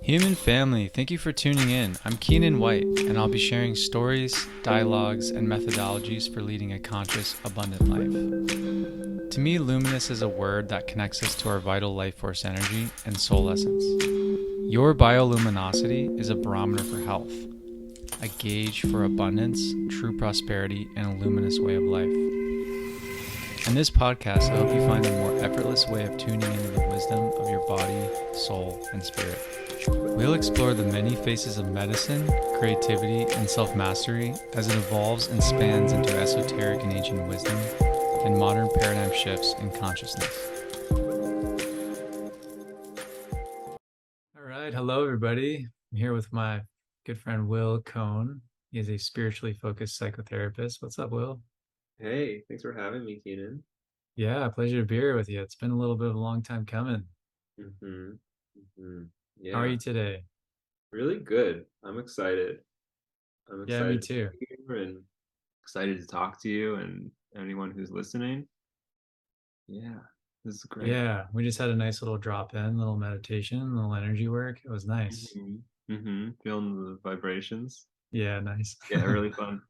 Human family, thank you for tuning in. I'm Keenan White, and I'll be sharing stories, dialogues, and methodologies for leading a conscious, abundant life. To me, luminous is a word that connects us to our vital life force energy and soul essence. Your bioluminosity is a barometer for health, a gauge for abundance, true prosperity, and a luminous way of life. In this podcast, I hope you find a more effortless way of tuning into the wisdom of your body, soul, and spirit. We'll explore the many faces of medicine, creativity, and self-mastery as it evolves and spans into esoteric and ancient wisdom and modern paradigm shifts in consciousness. All right, hello everybody. I'm here with my good friend Will Cohn. He is a spiritually focused psychotherapist. What's up, Will? Hey, thanks for having me, Keenan. Yeah, pleasure to be here with you. It's been a little bit of a long time coming. hmm hmm How are Yeah, you today? really good. I'm excited. I'm Yeah, me excited to too. be here and excited to talk to you and anyone who's listening. Yeah, this is great. Yeah, we just had a nice little drop in, little meditation, little energy work. It was nice. Feeling the vibrations. Yeah, nice. Yeah, really fun.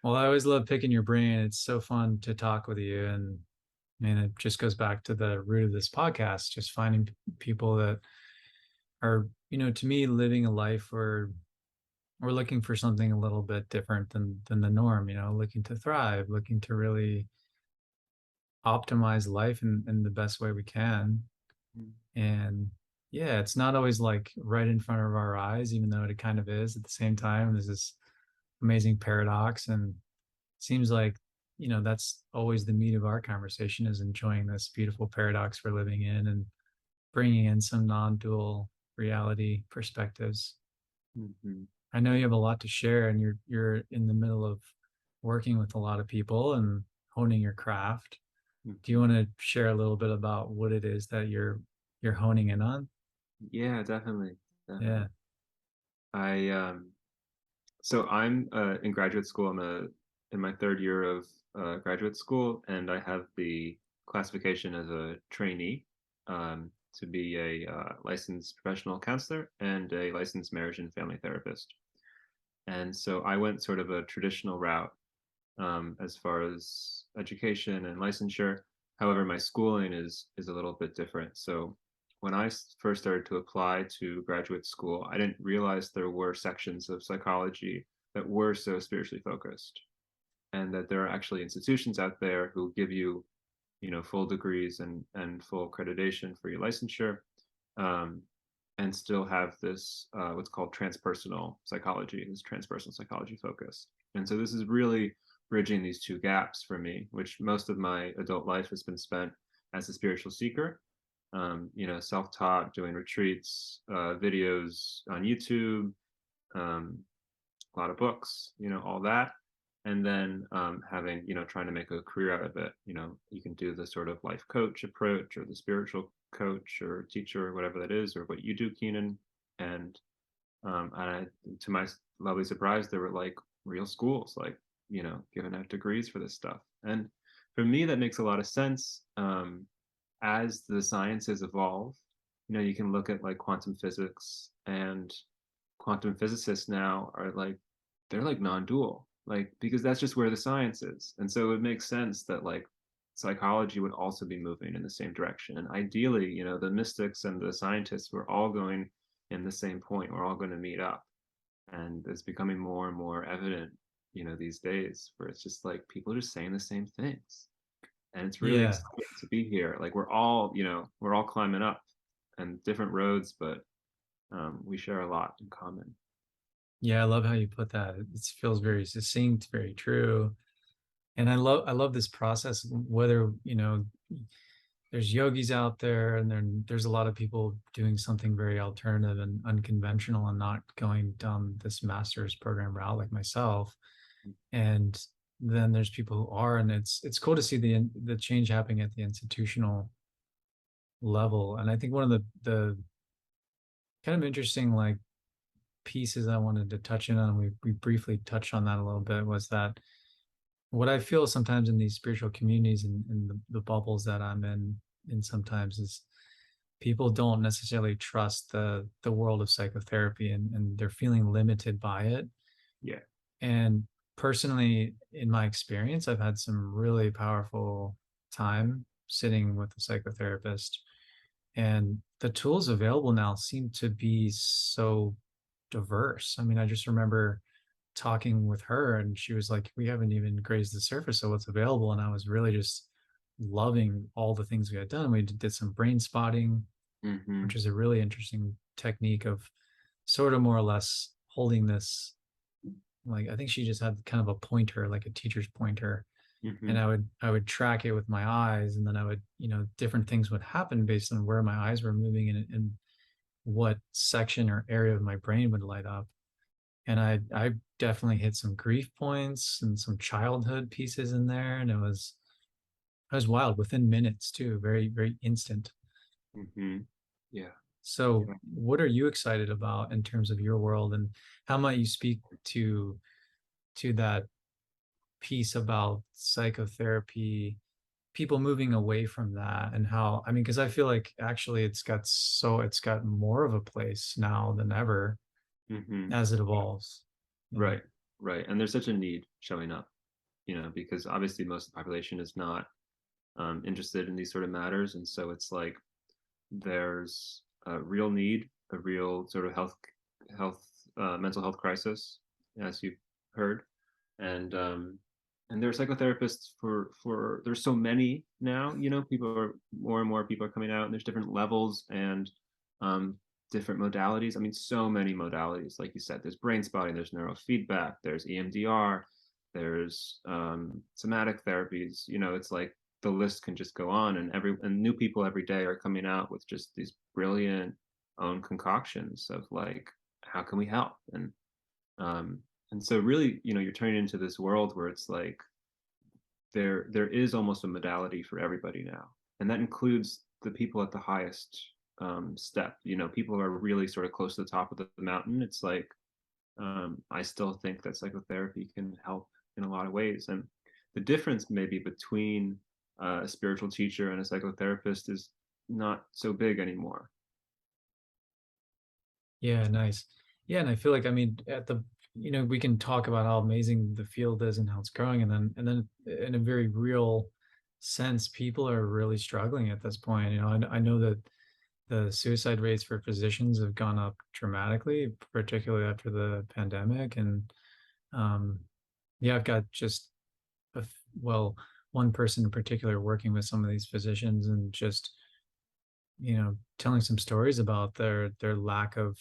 Well, I always love picking your brain. It's so fun to talk with you. And man, it just goes back to the root of this podcast, just finding people that are, to me, living a life where we're looking for something a little bit different than the norm, looking to thrive, looking to really optimize life in the best way we can. And yeah, it's not always like right in front of our eyes, even though it kind of is at the same time. There's this amazing paradox. And seems like, that's always the meat of our conversation is enjoying this beautiful paradox we're living in and bringing in some non-dual reality perspectives. hmm I know you have a lot to share and you're in the middle of working with a lot of people and honing your craft. Do you hmm want to share a little bit about what it is that you're honing in on? Yeah, definitely, definitely. Yeah. I So I'm in graduate school. In my third year of graduate school, and I have the classification as a trainee to be a licensed professional counselor and a licensed marriage and family therapist. And so I went sort of a traditional route as far as education and licensure. However, my schooling is a little bit different. So when I first started to apply to graduate school, I didn't realize there were sections of psychology that were so spiritually focused, and that there are actually institutions out there who give you, full degrees and full accreditation for your licensure, um, and still have this what's called transpersonal psychology, this transpersonal psychology focus. And so this is really bridging these two gaps for me, which most of my adult life has been spent as a spiritual seeker, self-taught, doing retreats, videos on YouTube, um, a lot of books, all that. And then having, trying to make a career out of it. You can do the sort of life coach approach or the spiritual coach or teacher or whatever that is, or what you do, Keenan. And to my lovely surprise, there were like real schools, like, giving out degrees for this stuff. And for me, that makes a lot of sense. As the sciences evolve, you can look at like quantum physics, and quantum physicists now are like, they're like non-dual, like, because that's just where the science is. And so it makes sense that like psychology would also be moving in the same direction. And ideally, the mystics and the scientists were all going in the same point. We're all going to meet up. And it's becoming more and more evident, these days, where it's just like people are just saying the same things. And it's really Yeah. exciting to be here. Like we're all climbing up and different roads, but we share a lot in common. Yeah, I love how you put that. It feels very succinct, very true. And I love this process, whether, there's yogis out there and there's a lot of people doing something very alternative and unconventional and not going down this master's program route like myself. And then there's people who are, and it's cool to see the change happening at the institutional level. And I think one of the kind of interesting like pieces I wanted to touch in on, we briefly touched on that a little bit, was that what I feel sometimes in these spiritual communities and in the bubbles that I'm in sometimes is people don't necessarily trust the world of psychotherapy, and they're feeling limited by it. Yeah. And personally, in my experience, I've had some really powerful time sitting with a psychotherapist, and the tools available now seem to be so diverse. I mean, I just remember talking with her, and she was like, we haven't even grazed the surface of what's available. And I was really just loving all the things we had done. We did some brain spotting, Mm-hmm. which is a really interesting technique of sort of more or less holding this, like, I think she just had kind of a pointer, like a teacher's pointer, and Mm-hmm. I would track it with my eyes, and then I would, different things would happen based on where my eyes were moving, and what section or area of my brain would light up. And I definitely hit some grief points and some childhood pieces in there, and it was wild within minutes too, very very instant. Mm-hmm. Yeah. So Yeah. what are you excited about in terms of your world, and how might you speak to that piece about psychotherapy, people moving away from that, and how, I mean, because I feel like actually it's got more of a place now than ever Mm-hmm. as it evolves. Yeah. Right. Right. And there's such a need showing up, because obviously most of the population is not interested in these sort of matters, and so it's like there's a real need, a real sort of health, mental health crisis, as you've heard, and there are psychotherapists for there's so many now. People are more and more people are coming out, and there's different levels and um, different modalities. I mean, so many modalities. Like you said, there's brain spotting, there's neurofeedback, there's EMDR, there's somatic therapies. It's like the list can just go on, and new people every day are coming out with just these brilliant own concoctions of like, how can we help? Um, and so really, you're turning into this world where it's like there is almost a modality for everybody now, and that includes the people at the highest step. People who are really sort of close to the top of the mountain. It's like I still think that psychotherapy can help in a lot of ways, and the difference maybe between a spiritual teacher and a psychotherapist is not so big anymore. Yeah, nice. Yeah, and I feel like, I mean, we can talk about how amazing the field is and how it's growing, and then in a very real sense, people are really struggling at this point. I know that the suicide rates for physicians have gone up dramatically, particularly after the pandemic. And um, yeah, I've got just well, one person in particular working with some of these physicians, and just telling some stories about their lack of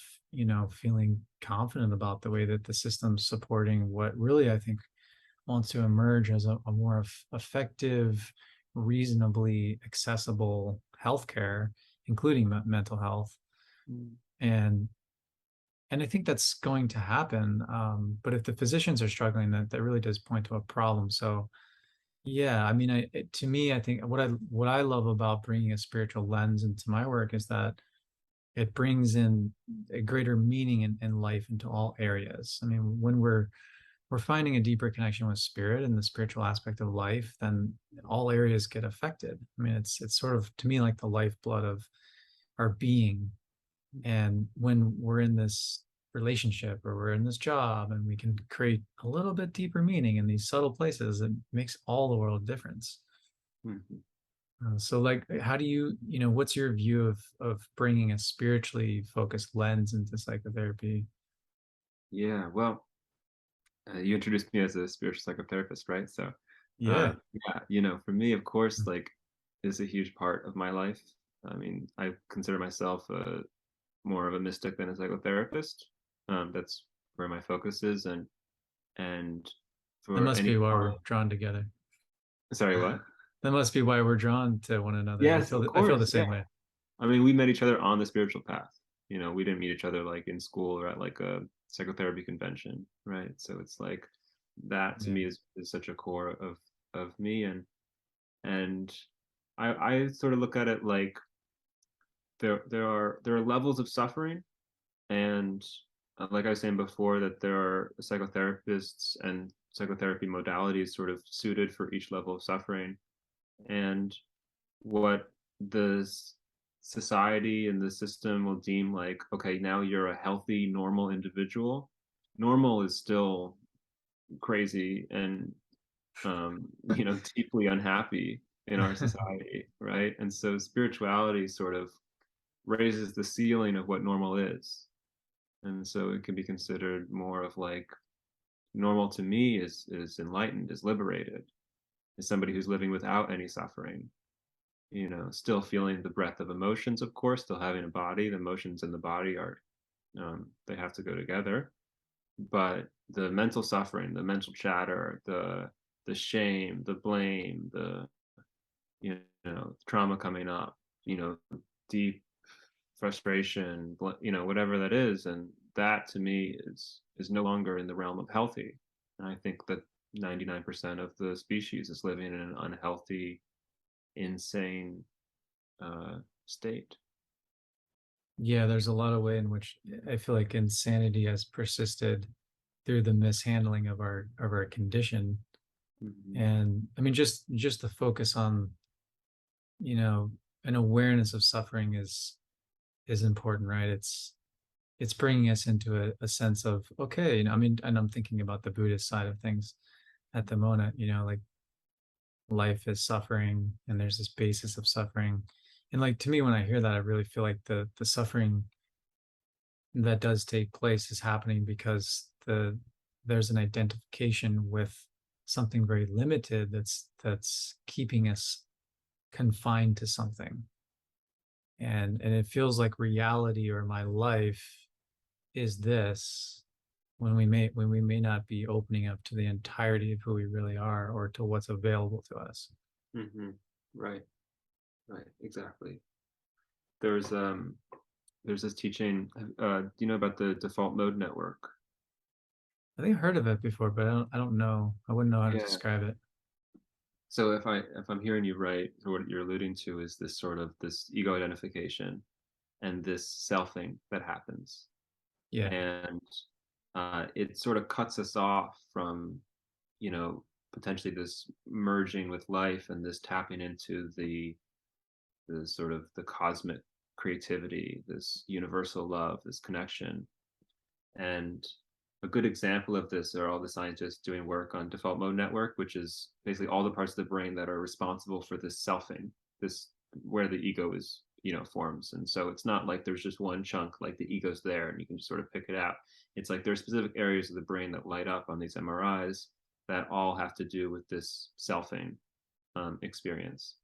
feeling confident about the way that the system's supporting what really, I think, wants to emerge as a more effective, reasonably accessible healthcare, including mental health. Mm. And and I think that's going to happen, but if the physicians are struggling, that really does point to a problem. So yeah, I mean, to me, I think what I love about bringing a spiritual lens into my work is that it brings in a greater meaning in life into all areas. I mean, when we're finding a deeper connection with spirit and the spiritual aspect of life, then all areas get affected. I mean, it's sort of, to me, like the lifeblood of our being. And when we're in this relationship or we're in this job, and we can create a little bit deeper meaning in these subtle places, it makes all the world of difference. Mhm. So, like, how do what's your view of bringing a spiritually focused lens into psychotherapy? Yeah, well, you introduced me as a spiritual psychotherapist, right? So, Yeah. yeah, for me, of course, like, is a huge part of my life. I mean, I consider myself more of a mystic than a psychotherapist. That's where my focus is, and That for must be why we're anyone, drawn together. sorry, what? That must be why we're drawn to one another. I Yes, feel of that I feel the course, yeah. same way. I mean, we met each other on the spiritual path. We didn't meet each other like in school or at like a psychotherapy convention, right? So it's like that to Yeah. me is such a core of me, and I sort of look at it like there are levels of suffering, and like I was saying before, that there are psychotherapists and psychotherapy modalities sort of suited for each level of suffering, and what the society and the system will deem like, okay, now you're a healthy, normal individual. Normal is still crazy and deeply unhappy in our society, right? And so spirituality sort of raises the ceiling of what normal is. And so it can be considered more of like normal to me is enlightened, is liberated, is somebody who's living without any suffering, still feeling the breadth of emotions, of course, still having a body. The emotions and the body are they have to go together. But the mental suffering, the mental chatter, the shame, the blame, the trauma coming up, deep frustration, whatever that is, and that to me is no longer in the realm of healthy. And I think that 99% of the species is living in an unhealthy, insane state. Yeah, there's a lot of way in which I feel like insanity has persisted through the mishandling of our condition. Mm-hmm. And I mean, just the focus on, you know, an awareness of suffering is important, right? It's bringing us into a sense of, okay, I mean, and I'm thinking about the Buddhist side of things at the moment, like life is suffering and there's this basis of suffering. And like to me, when I hear that, I really feel like the suffering that does take place is happening because there's an identification with something very limited that's keeping us confined to something. And it feels like reality or my life is this when we may not be opening up to the entirety of who we really are or to what's available to us. Mm-hmm. Right, right, exactly. There's this teaching. Do you know about the default mode network? I think I heard of it before, but I don't know. I wouldn't know how to Yeah. describe it. So if I'm hearing you right, so what you're alluding to is this sort of this ego identification and this selfing that happens, Yeah. and it sort of cuts us off from, you know, potentially this merging with life and this tapping into the sort of the cosmic creativity, this universal love, this connection. And a good example of this are all the scientists doing work on default mode network, which is basically all the parts of the brain that are responsible for this selfing, this where the ego is, forms. And so it's not like there's just one chunk, like the ego's there and you can just sort of pick it out. It's like there's specific areas of the brain that light up on these MRIs that all have to do with this selfing experience.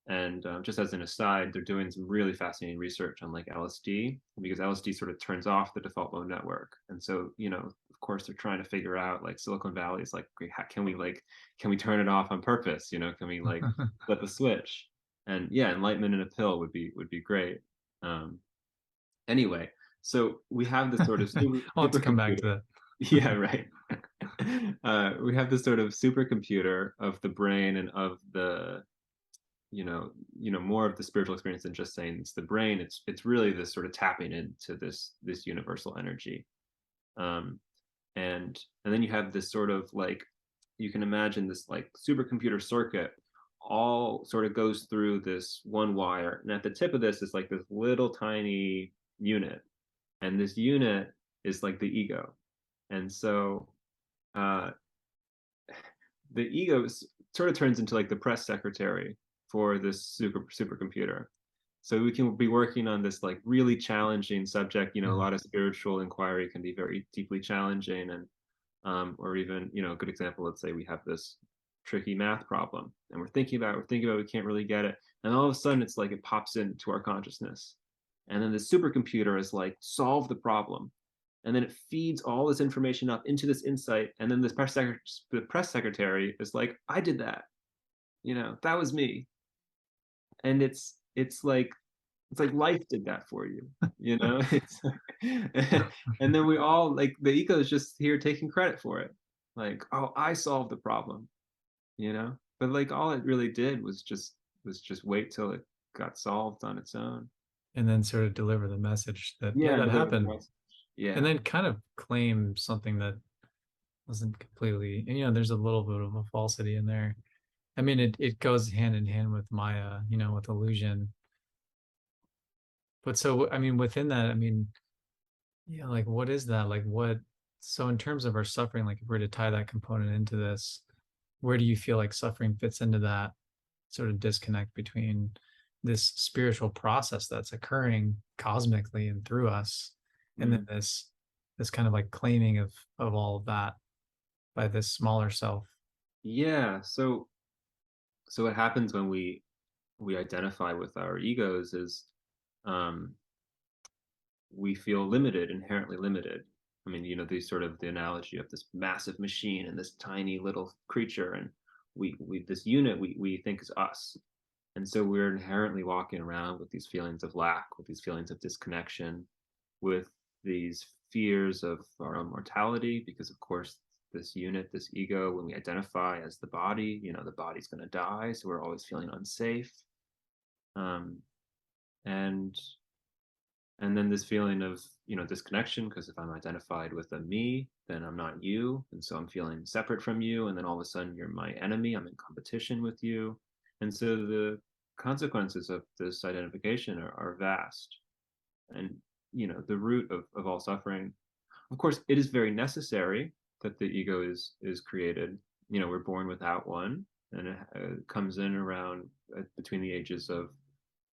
And just as an aside, they're doing some really fascinating research on like LSD because LSD sort of turns off the default mode network. And so, of course, they're trying to figure out like Silicon Valley is like, how can we turn it off on purpose? Can we like flip a switch? And yeah, enlightenment in a pill would be great. Um, anyway, so we have this sort of I'll have to come back to supercomputer. that. Yeah, right. We have this sort of supercomputer of the brain and of the more of the spiritual experience than just saying it's the brain. It's really this sort of tapping into this universal energy. um and then you have this sort of like, you can imagine this like supercomputer circuit all sort of goes through this one wire, and at the tip of this is like this little tiny unit, and this unit is like the ego. And so uh the ego sort of turns into like the press secretary for this supercomputer. So we can be working on this like really challenging subject. A lot of spiritual inquiry can be very deeply challenging, and or even, a good example. Let's say we have this tricky math problem, and we're thinking about it, we can't really get it, and all of a sudden it's like it pops into our consciousness, and then the supercomputer is like solve the problem, and then it feeds all this information up into this insight, and then the press secretary is like, I did that, that was me. And it's like life did that for you, it's and then we all like the ego is just here taking credit for it, like, oh, I solved the problem, but like all it really did was just wait till it got solved on its own. And then sort of deliver the message that, yeah, Yeah, and that deliver the happened. message. And Yeah. then kind of claim something that wasn't completely, there's a little bit of a falsity in there. I mean, it goes hand in hand with Maya, with illusion. but so I mean within that, I mean, yeah, like what is that? Like what, so in terms of our suffering, like if we're to tie that component into this, where do you feel like suffering fits into that sort of disconnect between this spiritual process that's occurring cosmically and through us, and then Mm. this kind of like claiming of all of that by this smaller self? Yeah. So what happens when we identify with our egos is, um, we feel limited, inherently limited. I mean, these sort of the analogy of this massive machine and this tiny little creature, and we this unit we think is us. And so we're inherently walking around with these feelings of lack, with these feelings of disconnection, with these fears of our own mortality, because of course this unit, this ego, when we identify as the body, the body's going to die, so we're always feeling unsafe. Um, and and then this feeling of disconnection, because if I'm identified with a me, then I'm not you, and so I'm feeling separate from you, and then all of a sudden you're my enemy, I'm in competition with you. And so the consequences of this identification are vast. And the root of all suffering, of course, it is very necessary that the ego is created. We're born without one, and it comes in around between the ages of,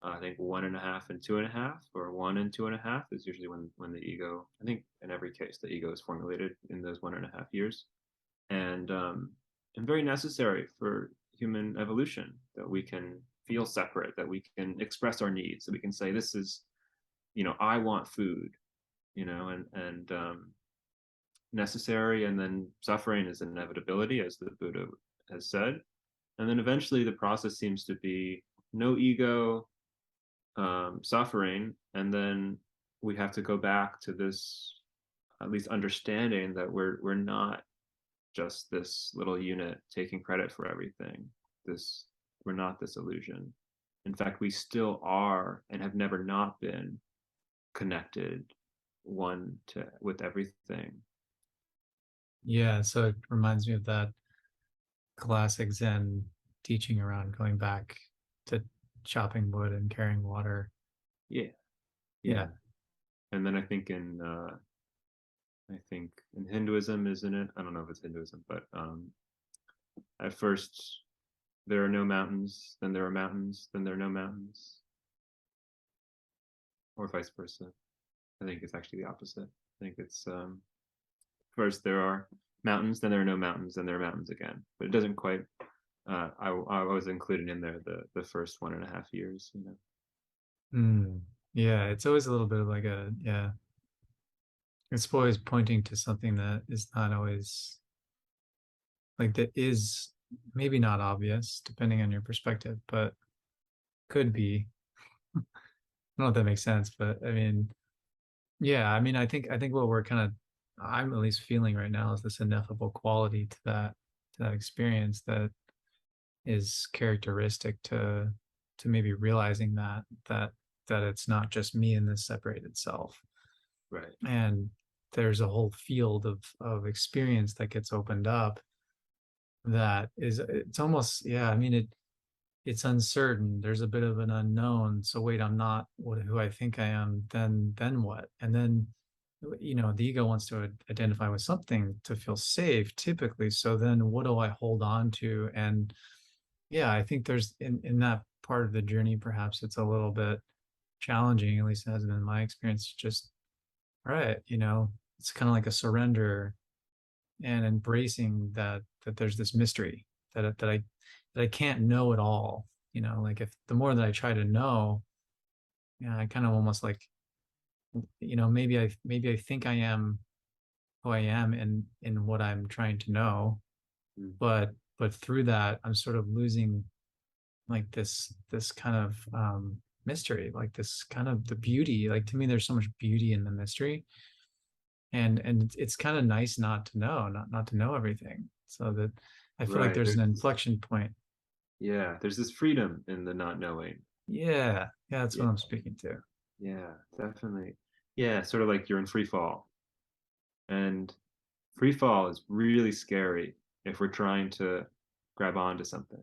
I think, 1.5 and 2.5, or 1 and 2.5 is usually when the ego. I think in every case the ego is formulated in those 1.5 years, and very necessary for human evolution, that we can feel separate, that we can express our needs, that we can say, this is, I want food, and necessary. And then suffering is an inevitability, as the Buddha has said. And then eventually the process seems to be no ego, suffering, and then we have to go back to this, at least understanding that we're not just this little unit taking credit for everything. This We're not this illusion. In fact, we still are and have never not been connected one to with everything. Yeah, so it reminds me of that classic Zen teaching around going back to chopping wood and carrying water. Yeah, Yeah. yeah. And then I think in Hinduism, isn't it? I don't know if it's Hinduism, but at first there are no mountains, then there are mountains, then there are no mountains, or vice versa. I think it's actually the opposite. I think it's, first there are mountains, then there are no mountains, then there are mountains again. But it doesn't quite. I was including in there the first 1.5 years. Mm. Yeah, it's always a little bit of like a, yeah, it's always pointing to something that is not always like, that is maybe not obvious depending on your perspective, but could be. I don't know if that makes sense, but I mean, yeah, I mean, I think what we're kind of, I'm at least feeling right now is this ineffable quality to that experience that is characteristic to maybe realizing that it's not just me in this separated self. Right. And there's a whole field of experience that gets opened up that is, it's almost, yeah, I mean, it's uncertain. There's a bit of an unknown. So wait, I'm not who I think I am, then what? And then the ego wants to identify with something to feel safe typically. So then what do I hold on to? And yeah, I think there's in that part of the journey, perhaps it's a little bit challenging, at least it has been in my experience, just all right, it's kind of like a surrender and embracing that there's this mystery that I can't know it all. Like if the more that I try to know, yeah, I kind of almost like, maybe I think I am who I am in what I'm trying to know, Mm. but through that I'm sort of losing like this kind of mystery, like this kind of the beauty. Like to me, there's so much beauty in the mystery, and it's kind of nice not to know, not to know everything. So that I feel like Right. there's an inflection point. Yeah. There's this freedom in the not knowing. Yeah, yeah, that's Yeah. what I'm speaking to. Yeah. Definitely. Yeah. Sort of like you're in free fall, and free fall is really scary if we're trying to grab onto something.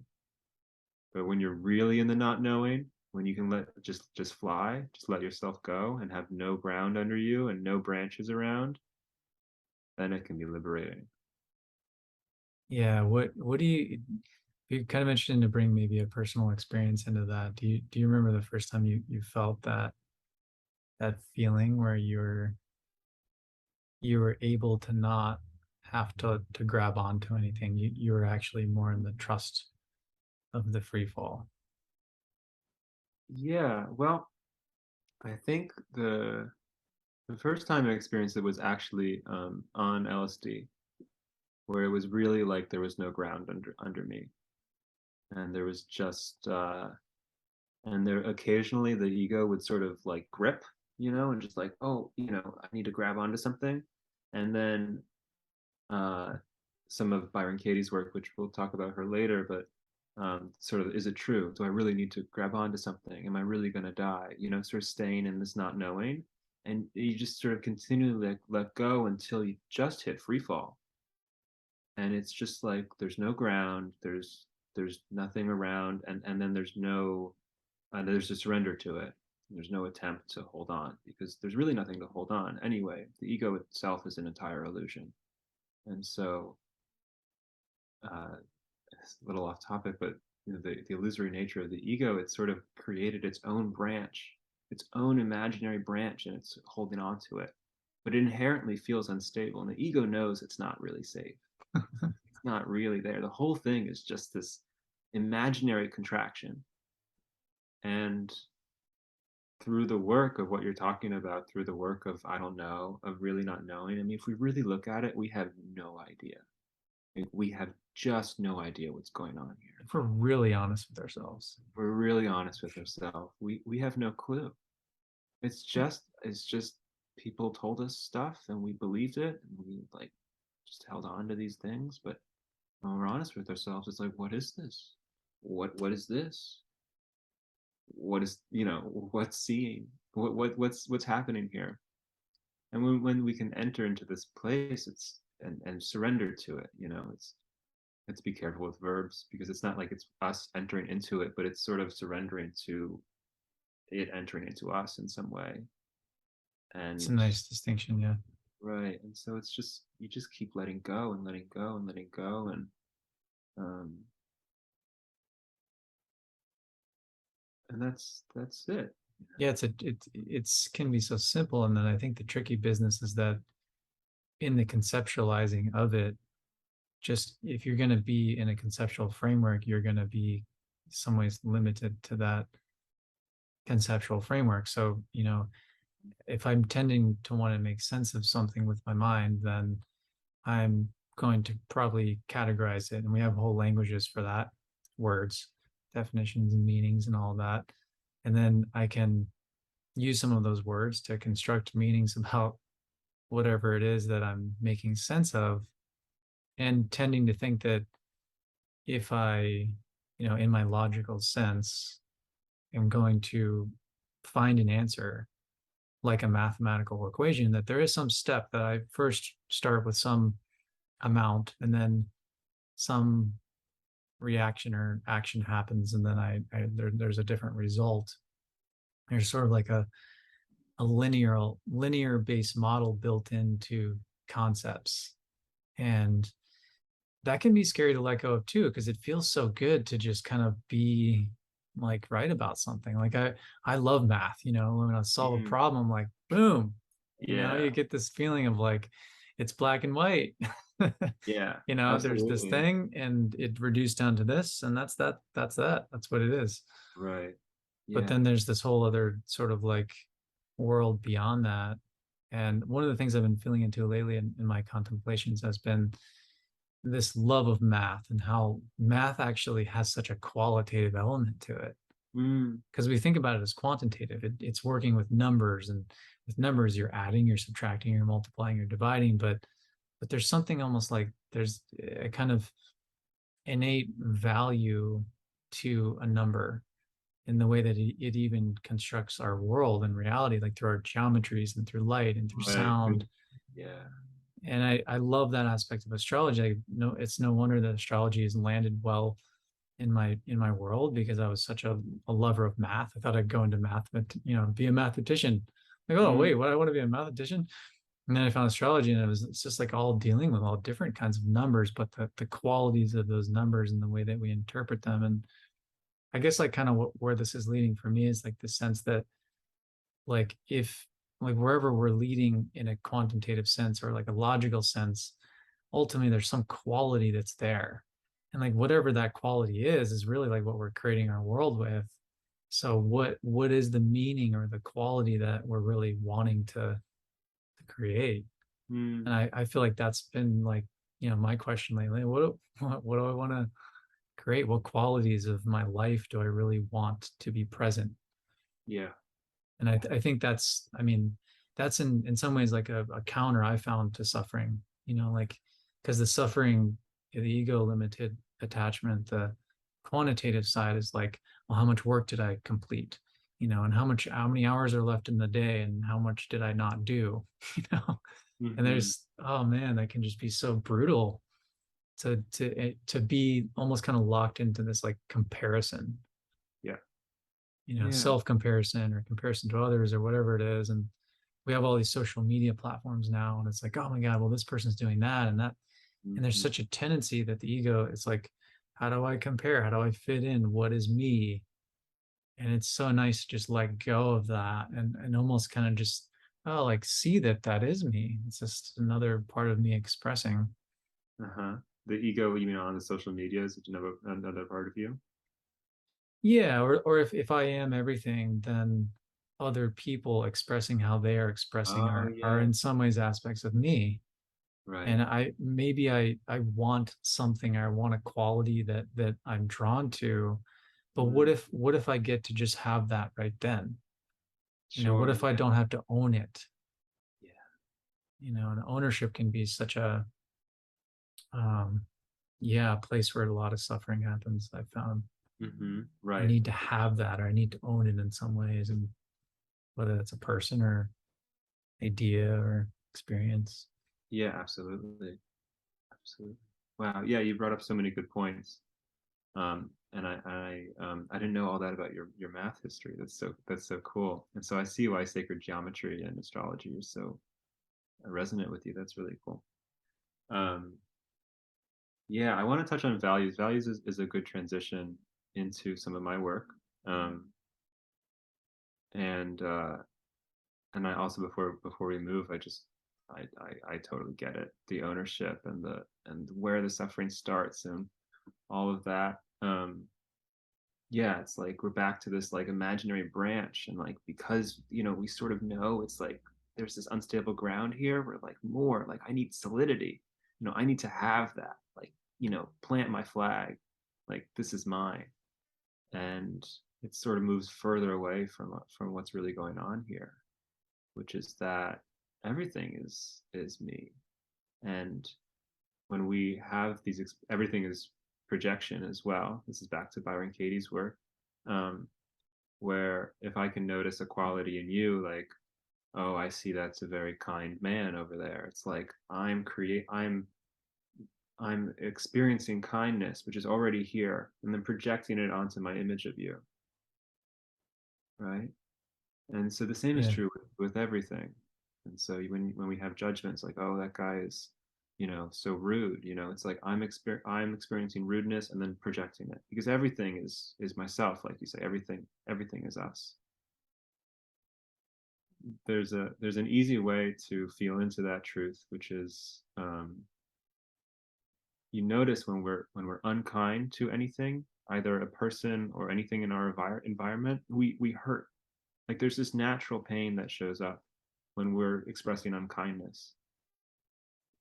But when you're really in the not knowing, when you can just fly, just let yourself go and have no ground under you and no branches around, then it can be liberating. Yeah. What do you kind of interested to bring maybe a personal experience into that? Do you remember the first time you felt that feeling where you were able to not have to grab onto anything? You were actually more in the trust of the free fall. Yeah, well, I think the first time I experienced it was actually on LSD, where it was really like there was no ground under me, and there was just and there occasionally the ego would sort of like grip, and just like, oh, I need to grab onto something, and then uh, some of Byron Katie's work, which we'll talk about her later, but sort of, is it true? Do I really need to grab onto something? Am I really going to die? Sort of staying in this not knowing. And you just sort of continually let go until you just hit free fall. And it's just like there's no ground, there's nothing around, and then there's a surrender to it. There's no attempt to hold on because there's really nothing to hold on anyway. The ego itself is an entire illusion. And so it's a little off topic, but the illusory nature of the ego, it sort of created its own branch, its own imaginary branch, and it's holding on to it. But it inherently feels unstable, and the ego knows it's not really safe. It's not really there. The whole thing is just this imaginary contraction. And through the work of what you're talking about, through the work of, I don't know, of really not knowing, I mean, if we really look at it, we have no idea. Like, we have just no idea what's going on here. If we're really honest with ourselves. We're really honest with ourselves. We have no clue. It's just people told us stuff and we believed it and we like just held on to these things. But when we're honest with ourselves, it's like, what is this? What is this? What is what's seeing? What's happening here? And when we can enter into this place, it's and surrender to it. Let's be careful with verbs because it's not like it's us entering into it, but it's sort of surrendering to it entering into us in some way. It's a And nice distinction, yeah. right, and so it's just you just keep letting go and letting go and letting go, um, and that's it. Yeah, it's can be so simple. And then I think the tricky business is that in the conceptualizing of it, just if you're going to be in a conceptual framework, you're going to be in some ways limited to that conceptual framework. So, if I'm tending to want to make sense of something with my mind, then I'm going to probably categorize it. And we have whole languages for that, words, definitions, and meanings, and all that. And then I can use some of those words to construct meanings about whatever it is that I'm making sense of, and tending to think that if I, in my logical sense, am going to find an answer like a mathematical equation, that there is some step that I first start with some amount and then some reaction or action happens, and then there's a different result. There's sort of like a linear based model built into concepts, and that can be scary to let go of too, because it feels so good to just kind of be like right about something. Like I love math, when I solve a Mhm. problem, like boom, you Yeah, get this feeling of like it's black and white. yeah, There's this absolutely. thing and it reduced down to this, and that's what it is. Right. But Yeah. then there's this whole other sort of like world beyond that. And one of the things I've been feeling into lately in my contemplations has been this love of math, and how math actually has such a qualitative element to it. Mm, Because we think about it as quantitative, it's working with numbers, and with numbers you're adding, you're subtracting, you're multiplying, you're dividing. But there's something almost like there's a kind of innate value to a number in the way that it even constructs our world and reality, like through our geometries and through light and through right. sound. Yeah. And I love that aspect of astrology. It's no wonder that astrology has landed well in my world because I was such a lover of math. I thought I'd go into math, but be a mathematician. Like, oh wait, Mm, what, I want to be a mathematician? And then I found astrology, and it's just like all dealing with all different kinds of numbers, but the qualities of those numbers and the way that we interpret them. And I guess like kind of where this is leading for me is like the sense that like if like wherever we're leading in a quantitative sense or like a logical sense, ultimately there's some quality that's there. And like whatever that quality is really like what we're creating our world with. So what is the meaning or the quality that we're really wanting to create? mm, And I feel like that's been like, my question lately. What do I want to create? What qualities of my life do I really want to be present? yeah. And I think that's, I mean, that's in some ways like a counter I found to suffering, like because the suffering, the ego limited attachment, the quantitative side is like, well, how much work did I complete? And how many hours are left in the day and how much did I not do? You know, and Hmm. there's, oh man, that can just be so brutal to be almost kind of locked into this like comparison, Yeah. Yeah. self comparison or comparison to others or whatever it is. And we have all these social media platforms now, and it's like, oh my God, well, this person's doing that and that. And there's Hmm. such a tendency that the ego, it's like, how do I compare? How do I fit in? What is me? And it's so nice to just let go of that and almost kind of just, oh, like see that that is me. It's just another part of me expressing. Uh-huh. The ego, you mean on the social media is another part of you? Yeah, or if I am everything, then other people expressing how they are expressing Oh are yeah. in some ways aspects of me. Right. And I want something, I want a quality that I'm drawn to. But Mm, what if I get to just have that right then? What sure. if I Yeah. don't have to own it? Yeah. And ownership can be such a um yeah, a place where a lot of suffering happens. I found Hmm. I Right. need to have that or I need to own it in some ways. And whether it's a person or idea or experience. Yeah, absolutely. Absolutely. Wow. Yeah, you brought up so many good points. And I didn't know all that about your math history. That's so cool. And so I see why sacred geometry and astrology is so resonant with you. That's really cool. Um, yeah, I want to touch on values. Values is a good transition into some of my work. Um, and and I also before we move, I totally get it. The ownership and where the suffering starts and all of that. Yeah, it's like we're back to this like imaginary branch, and like because we sort of know it's like there's this unstable ground here. We're like more like I need solidity. I need to have that. Like plant my flag. Like this is mine, and it sort of moves further away from what's really going on here, which is that everything is me. And when we have everything is projection as well. This is back to Byron Katie's work, um, where if I can notice a quality in you, like, oh, I see that's a very kind man over there. It's like I'm experiencing kindness, which is already here, and then projecting it onto my image of you, right? And so the same is Yeah. true with everything. And so when we have judgments like, oh, that guy is, so rude, it's like I'm experiencing rudeness and then projecting it because everything is myself, like you say, everything is us. There's an easy way to feel into that truth, which is you notice when we're unkind to anything, either a person or anything in our environment, we hurt. Like there's this natural pain that shows up when we're expressing unkindness.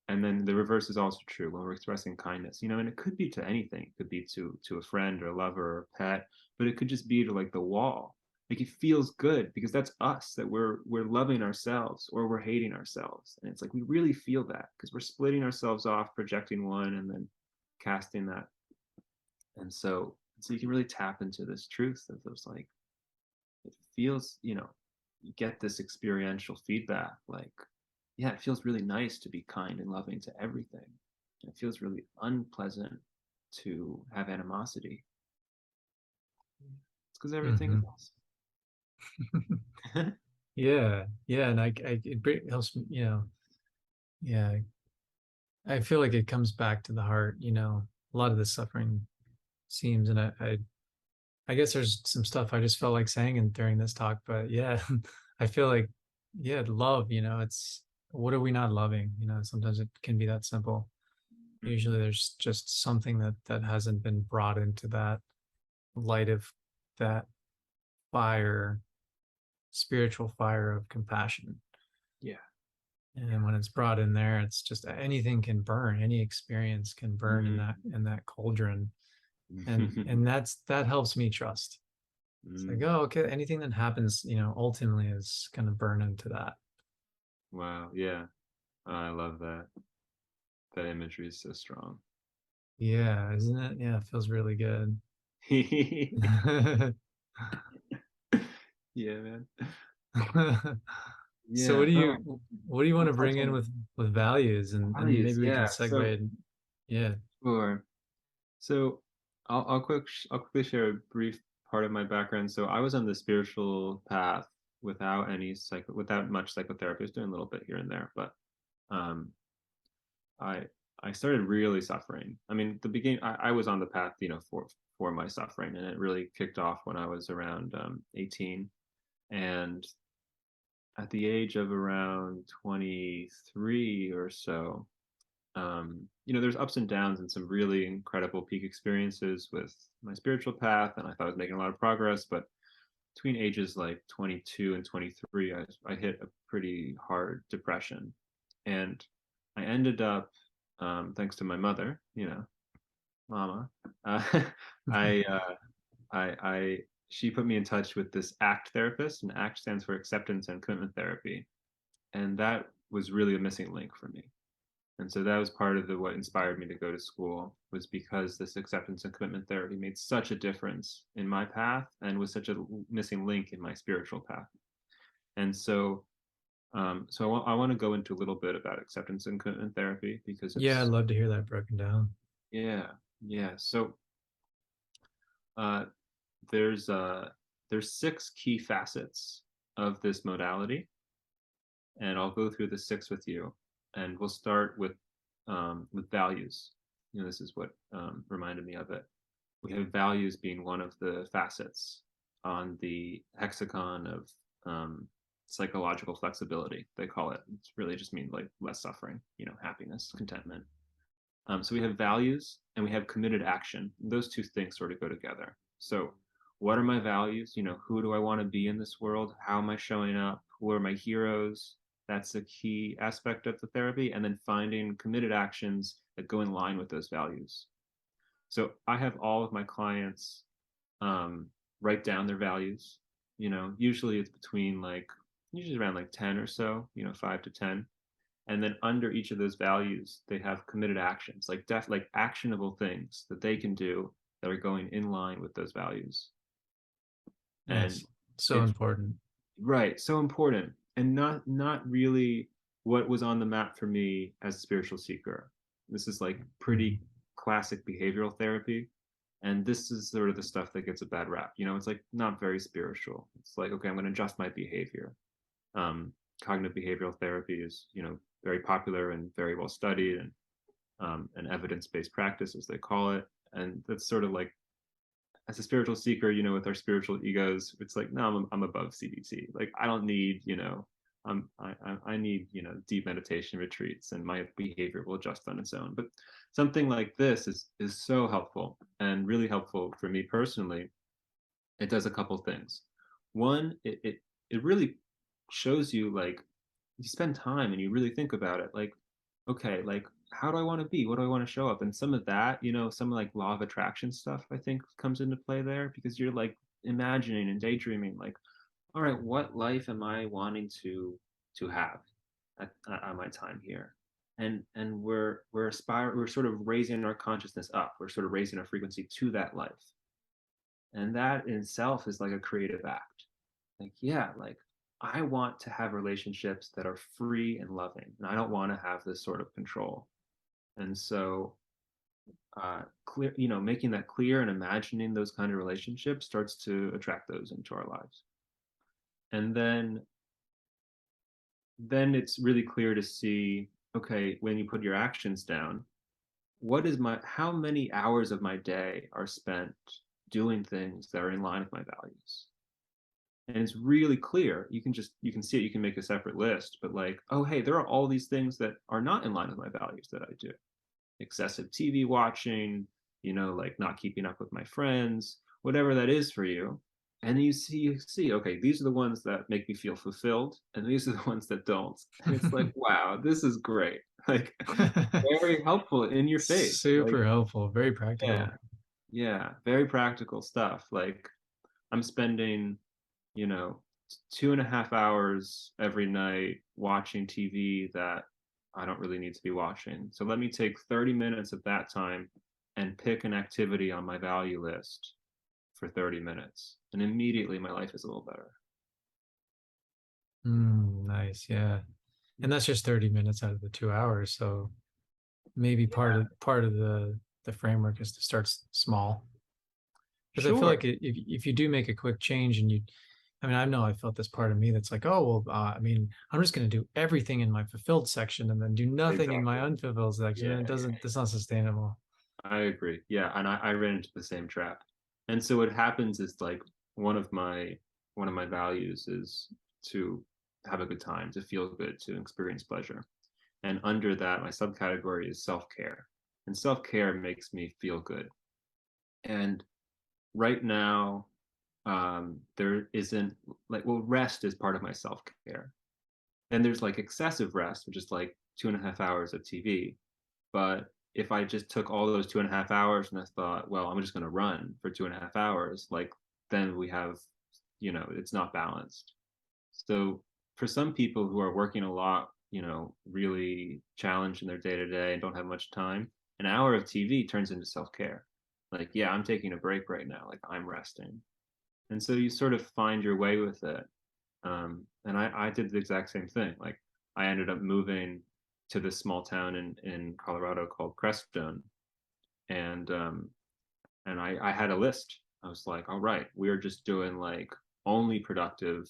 And then the reverse is also true when we're expressing kindness, and it could be to anything. It could be to a friend or a lover or a pet, but it could just be to like the wall. Like it feels good because that's us, that we're loving ourselves or we're hating ourselves. And it's like we really feel that because we're splitting ourselves off, projecting one and then casting that. And so you can really tap into this truth of those like it feels, you get this experiential feedback like, yeah, it feels really nice to be kind and loving to everything. It feels really unpleasant to have animosity. It's because everything is Hmm. awesome. Yeah, yeah, and helps me, yeah, I feel like it comes back to the heart, a lot of the suffering seems, and I guess there's some stuff I just felt like saying during this talk, but yeah, I feel like, yeah, love, it's, what are we not loving? Sometimes it can be that simple. Usually Mhm. there's just something that hasn't been brought into that light of that fire, spiritual fire of compassion. Yeah. And when it's brought in there, it's just anything can burn, any experience can burn in that Mm. in that cauldron. And that helps me trust. It's like, Mm. oh, okay, anything that happens, ultimately is gonna burn into that. Wow. Yeah. I love that. That imagery is so strong. Yeah, isn't it? Yeah, it feels really good. Yeah, man. So Yeah. Oh, what do you want I'll to bring touch in on with values, and values. maybe we can Yeah. So, segue. Yeah. sure. So, I'll quickly share a brief part of my background. So, I was on the spiritual path without much psychotherapy. I was doing a little bit here and there, but um, I I started really suffering. I mean, the beginning, I was on the path, for my suffering, and it really kicked off when I was around 18, and at the age of around 23 or so, there's ups and downs and some really incredible peak experiences with my spiritual path, and I thought I was making a lot of progress. But between ages like 22 and 23, I hit a pretty hard depression, and I ended up, thanks to my mother, mama, uh, I, uh, I, she put me in touch with this ACT therapist, and ACT stands for Acceptance and Commitment Therapy, and that was really a missing link for me. And so that was part of what inspired me to go to school, was because this acceptance and commitment therapy made such a difference in my path and was such a missing link in my spiritual path. And so I want to go into a little bit about acceptance and commitment therapy because Yeah, I'd it's, love to hear that broken down. yeah, yeah. So uh, there's uh, there's six key facets of this modality, and I'll go through the six with you. And we'll start with values. This is what reminded me of it. We have values being one of the facets on the hexagon of psychological flexibility. They call it. It's really just mean like less suffering, happiness, contentment. So we have values and we have committed action. Those two things sort of go together. So, what are my values? Who do I want to be in this world? How am I showing up? Who are my heroes? That's a key aspect of the therapy. And then finding committed actions that go in line with those values. So, I have all of my clients um, write down their values. Usually it's usually around like 10 or so, 5 to 10, and then under each of those values they have committed actions, like actionable things that they can do that are going in line with those values. And Yes. So it's important. right, so important, and not really what was on the map for me as a spiritual seeker. This is like Mhm. pretty classic behavioral therapy, and this is sort of the stuff that gets a bad rap. It's like not very spiritual. It's like, okay, I'm going to adjust my behavior. um, Cognitive behavioral therapy is, very popular and very well studied, and an evidence-based practice, as they call it. And that's sort of like, as a spiritual seeker, with our spiritual egos, it's like, no, I'm above CBT. Like, I don't need, I need, deep meditation retreats, and my behavior will adjust on its own. But something like this is so helpful and really helpful for me personally. It does a couple things. One, it really shows you, like, you spend time and you really think about it, like, okay, like, how do I want to be? What do I want to show up? And some of that, some like law of attraction stuff, I think comes into play there, because you're like imagining and daydreaming, like, all right, what life am I wanting to have at my time here? And we're sort of raising our consciousness up. We're sort of raising our frequency to that life. And that in itself is like a creative act. Like, yeah, like, I want to have relationships that are free and loving, and I don't want to have this sort of control. And so clear, making that clear and imagining those kind of relationships starts to attract those into our lives. And then it's really clear to see, okay, when you put your actions down, how many hours of my day are spent doing things that are in line with my values? And it's really clear. You can see it, you can make a separate list, but like, oh hey, there are all these things that are not in line with my values that I do. Excessive TV watching, like not keeping up with my friends, whatever that is for you. And you see, okay, these are the ones that make me feel fulfilled, and these are the ones that don't. And it's like, wow, this is great. Like, very helpful in your face. Like, Super helpful, very yeah, practical. yeah, very practical stuff. Like, I'm spending, you know, 2.5 hours every night watching TV that I don't really need to be watching. So let me take 30 minutes of that time and pick an activity on my value list for 30 minutes. And immediately my life is a little better. Nice, yeah. And that's just 30 minutes out of the 2 hours. So maybe Yeah, part of the framework is to start small. Because I feel sure. like if you do make a quick change and I mean, I know I felt this part of me that's like, oh, well, I mean, I'm just going to do everything in my fulfilled section and then do nothing in my Exactly. unfulfilled section. Yeah, And yeah, it's not sustainable. I agree. Yeah, and I ran into the same trap. And so what happens is like one of my one of my values is to have a good time, to feel good, to experience pleasure. And under that, my subcategory is self-care. And self-care makes me feel good. And right now, there isn't like, well, rest is part of my self-care. And there's like excessive rest, which is like 2.5 hours of TV. But if I just took all those 2.5 hours and I thought, well, I'm just going to run for 2.5 hours, like then we have, it's not balanced. So for some people who are working a lot, really challenged in their day to day and don't have much time, an hour of TV turns into self care. Like, yeah, I'm taking a break right now. Like, I'm resting. And so you sort of find your way with it. And I did the exact same thing. Like, I ended up moving to this small town in Colorado called Crestone. And I had a list. I was like, all right, we're just doing like only productive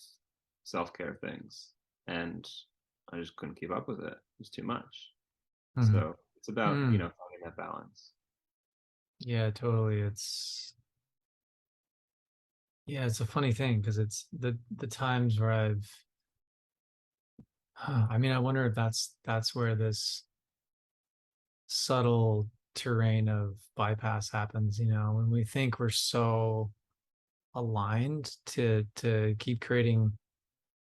self care things. And I just couldn't keep up with it. It was too much. Mhm. So it's about, Mm. finding that balance. Yeah, totally. Yeah, it's a funny thing because it's the times where I mean, I wonder if that's where this subtle terrain of bypass happens, when we think we're so aligned to keep creating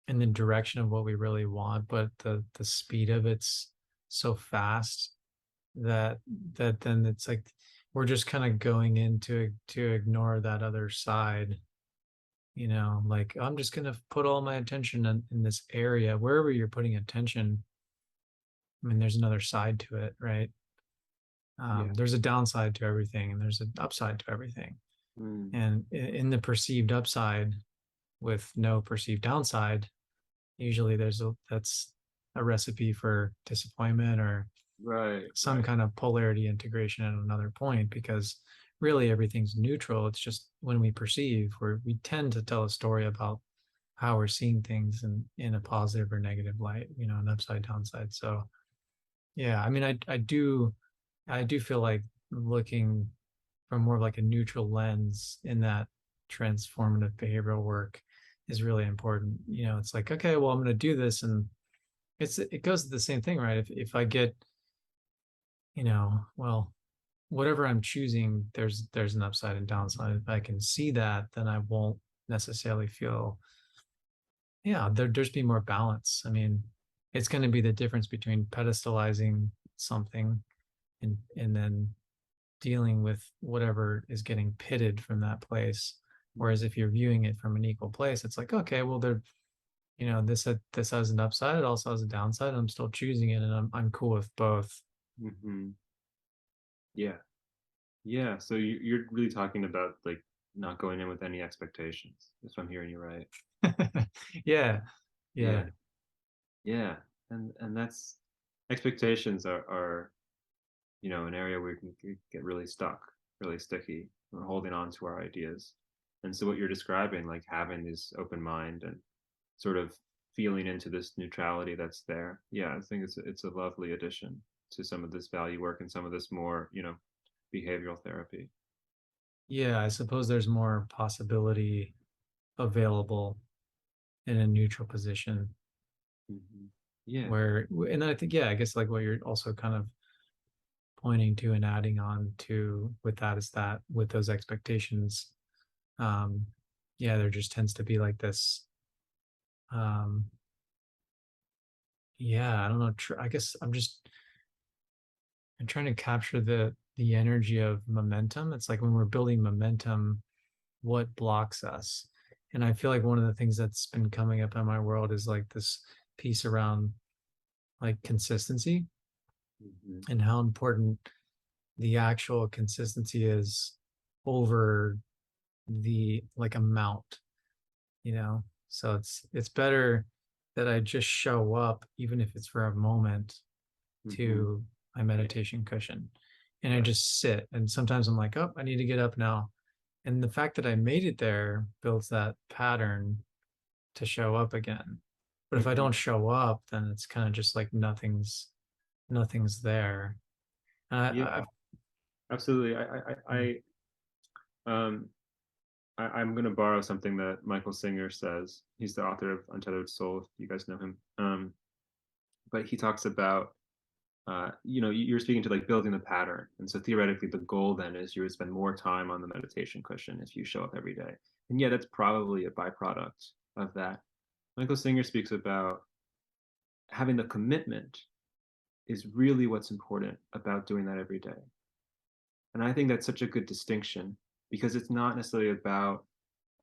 in the direction of what we really want, but the speed of it's so fast that then it's like we're just kind of going into to ignore that other side, like I'm just gonna put all my attention in this area. Wherever you're putting attention, I mean, there's another side to it, right? Yeah. There's a downside to everything and there's an upside to everything. Mm, And in the perceived upside with no perceived downside, usually that's a recipe for disappointment or right. some Right. kind of polarity integration at another point, because really everything's neutral. It's just when we perceive, where we tend to tell a story about how we're seeing things in a positive or negative light, an upside downside. So yeah, I mean, I do feel like looking from more of like a neutral lens in that transformative behavioral work is really important. It's like, okay, well, I'm going to do this, and it goes to the same thing, right? If I get, well, whatever I'm choosing, there's an upside and downside. If I can see that, then I won't necessarily feel, yeah, there's be more balance. I mean, it's going to be the difference between pedestalizing something and then dealing with whatever is getting pitted from that place. Whereas if you're viewing it from an equal place, it's like, okay, well, this has an upside, it also has a downside. I'm still choosing it, and I'm cool with both. Hmm. Yeah. Yeah. So you're really talking about like not going in with any expectations, if I'm hearing you right. Yeah, yeah. Yeah. Yeah. And that's expectations are an area where we can get really stuck, really sticky. We're holding on to our ideas. And so what you're describing, like having this open mind and sort of feeling into this neutrality that's there. Yeah, I think it's a lovely addition to some of this value work and some of this more, behavioral therapy. Yeah, I suppose there's more possibility available in a neutral position Hmm. Yeah. where, and I think, yeah, I guess like what you're also kind of pointing to and adding on to with that is that with those expectations, um, yeah, there just tends to be like this, um, yeah, I don't know. I guess I'm trying to capture the energy of momentum. It's like when we're building momentum, what blocks us? And I feel like one of the things that's been coming up in my world is like this piece around like consistency Hmm. and how important the actual consistency is over the like amount, you know? So it's better that I just show up, even if it's for a moment, Hmm. to my meditation cushion. And I Right. just sit. And sometimes I'm like, oh, I need to get up now. And the fact that I made it there builds that pattern to show up again. But if I Hmm. don't show up, then it's kind of just like nothing's there. And Yeah, I've absolutely. Um, I'm going to borrow something that Michael Singer says. He's the author of Untethered Soul, if you guys know him. But he talks about, you're speaking to like building the pattern. And so theoretically, the goal then is you would spend more time on the meditation cushion if you show up every day. And yeah, that's probably a byproduct of that. Michael Singer speaks about having the commitment is really what's important about doing that every day. And I think that's such a good distinction because it's not necessarily about,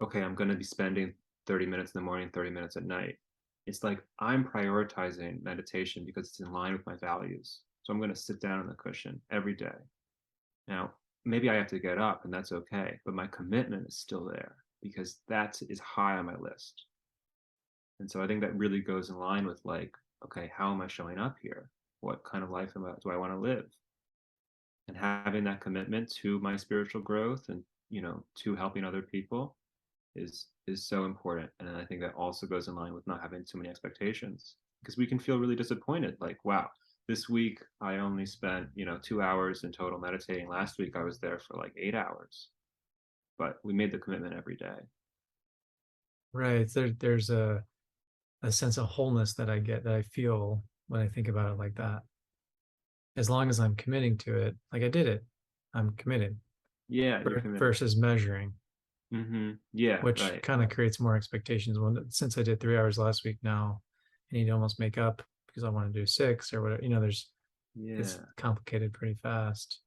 okay, I'm going to be spending 30 minutes in the morning, 30 minutes at night. It's like I'm prioritizing meditation because it's in line with my values. So I'm going to sit down on the cushion every day. Now, maybe I have to get up and that's okay, but my commitment is still there because that is high on my list. And so I think that really goes in line with like, okay, how am I showing up here? What kind of life do I want to live? And having that commitment to my spiritual growth and, to helping other people is so important. And I think that also goes in line with not having too many expectations because we can feel really disappointed. Like, wow, this week I only spent 2 hours in total meditating. Last week I was there for like 8 hours, but we made the commitment every day. right. There's a sense of wholeness that I get that I feel when I think about it like that. As long as I'm committing to it, like I did it, I'm committed Yeah, you're committed. versus measuring, Yeah, which right. kind of creates more expectations. When since I did 3 hours last week now, I need to almost make up because I want to do six or whatever. There's it's Yeah. complicated pretty fast.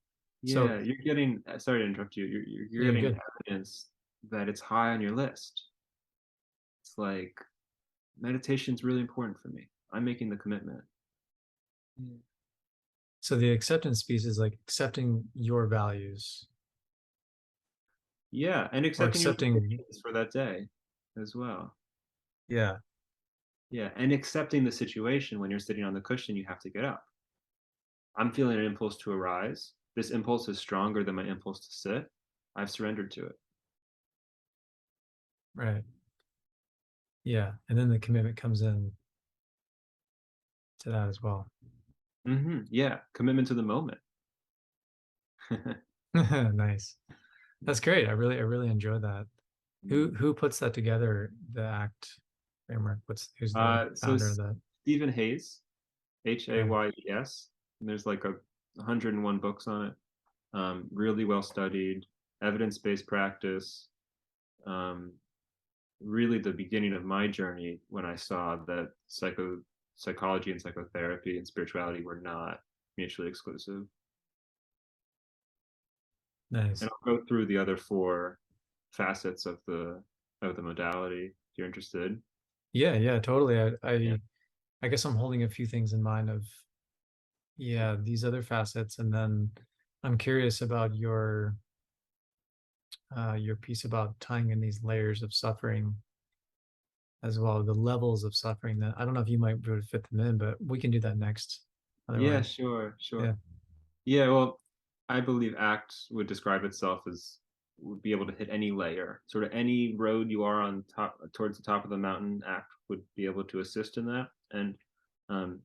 So Yeah, you're getting, sorry to interrupt you. You're you're getting good. evidence that it's high on your list. It's like meditation's really important for me. I'm making the commitment. So the acceptance piece is like accepting your values Yeah, and or accepting your accepting, limitations for that day as well. yeah, Yeah, and accepting the situation when you're sitting on the cushion, you have to get up. I'm feeling an impulse to arise. This impulse is stronger than my impulse to sit. I've surrendered to it. right. Yeah. And then the commitment comes in to that as well. Yeah, commitment to the moment. Nice. That's great. I really enjoy that. Mm. Who puts that together, the ACT framework? Who's the So founder of that? Stephen Hayes, Okay. Hayes, and there's like 101 books on it. Really well studied, evidence-based practice. Um, Really the beginning of my journey when I saw that psychology and psychotherapy and spirituality were not mutually exclusive. And Nice. I'll go through the other four facets of the modality if you're interested. Yeah, yeah, totally. Yeah. I guess I'm holding a few things in mind of, yeah, these other facets. And then I'm curious about your piece about tying in these layers of suffering as well, the levels of suffering that I don't know if you might be able to fit them in, but we can do that next. Yeah, Otherwise, sure, yeah. sure. Yeah, well, I believe ACT would describe itself as would be able to hit any layer. Sort of any road you are on top towards the top of the mountain, ACT would be able to assist in that. And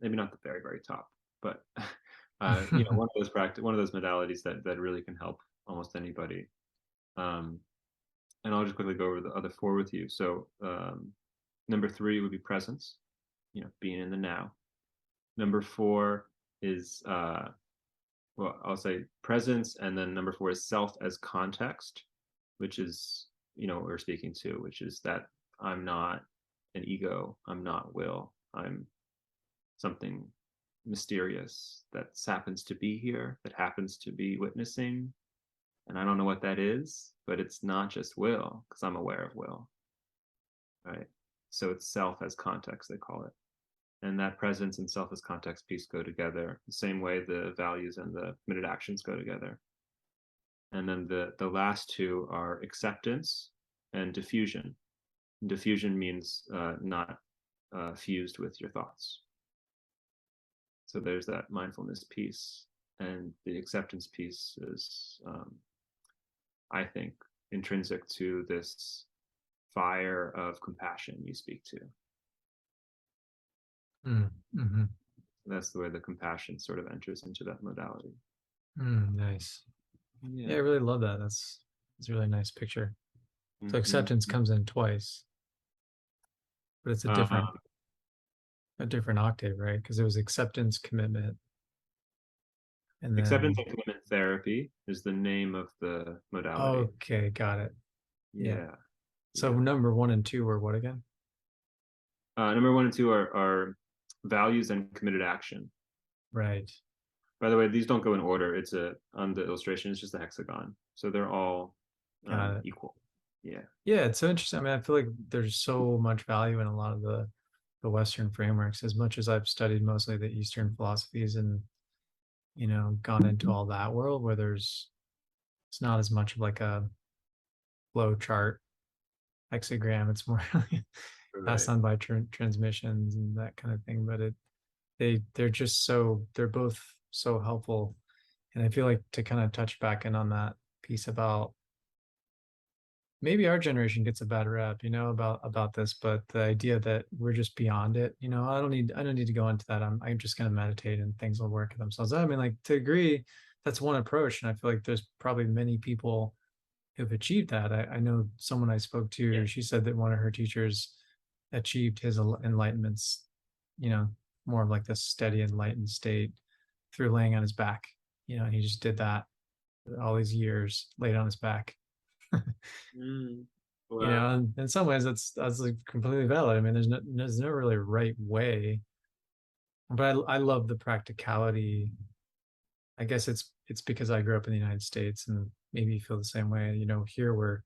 maybe not the very, very top, but one of those one of those modalities that really can help almost anybody. Um, and I'll just quickly go over the other four with you. So number three would be presence, being in the now. Number four is well, I'll say presence, and then number four is self as context, which is what we're speaking to, which is that I'm not an ego, I'm not will, I'm something mysterious that happens to be here, that happens to be witnessing, and I don't know what that is, but it's not just will, because I'm aware of will, right? So it's self as context, they call it. And that presence and self as context piece go together the same way the values and the committed actions go together. And then the last two are acceptance and diffusion. And diffusion means not fused with your thoughts. So there's that mindfulness piece, and the acceptance piece is, I think, intrinsic to this fire of compassion you speak to. Mm-hmm. That's the way the compassion sort of enters into that modality. Nice. Yeah, I Yeah. really love that. That's a really nice picture. So Mm-hmm. acceptance comes in twice, but it's Um, a different octave, right? Because it was acceptance, commitment, and Acceptance then and commitment therapy is the name of the modality. okay, got it. Yeah. Yeah. So Yeah. number one and two were what again? Number one and two are values and committed action. Right. By the way, these don't go in order. It's on the illustration, it's just a hexagon. So they're all Got it. equal. Yeah. Yeah, it's so interesting. I mean, I feel like there's so much value in a lot of the Western frameworks. As much as I've studied mostly the Eastern philosophies and gone into all that world where it's not as much of like a flow chart hexagram. It's more passed Right. on by transmissions and that kind of thing. But they're both so helpful. And I feel like to kind of touch back in on that piece about maybe our generation gets a bad rep, about this, but the idea that we're just beyond it, I don't need to go into that. I'm just going to meditate and things will work themselves out. I mean, like to agree, that's one approach, and I feel like there's probably many people who've achieved that. I know someone I spoke Yeah. to, she said that one of her teachers achieved his enlightenments, you know, more of like this steady enlightened state through laying on his back, and he just did that all these years, laid on his back. Mm. Wow. And in some ways that's like completely valid. I mean, there's no really right way, but I love the practicality. I guess it's because I grew up in the United States and maybe you feel the same way. Here we're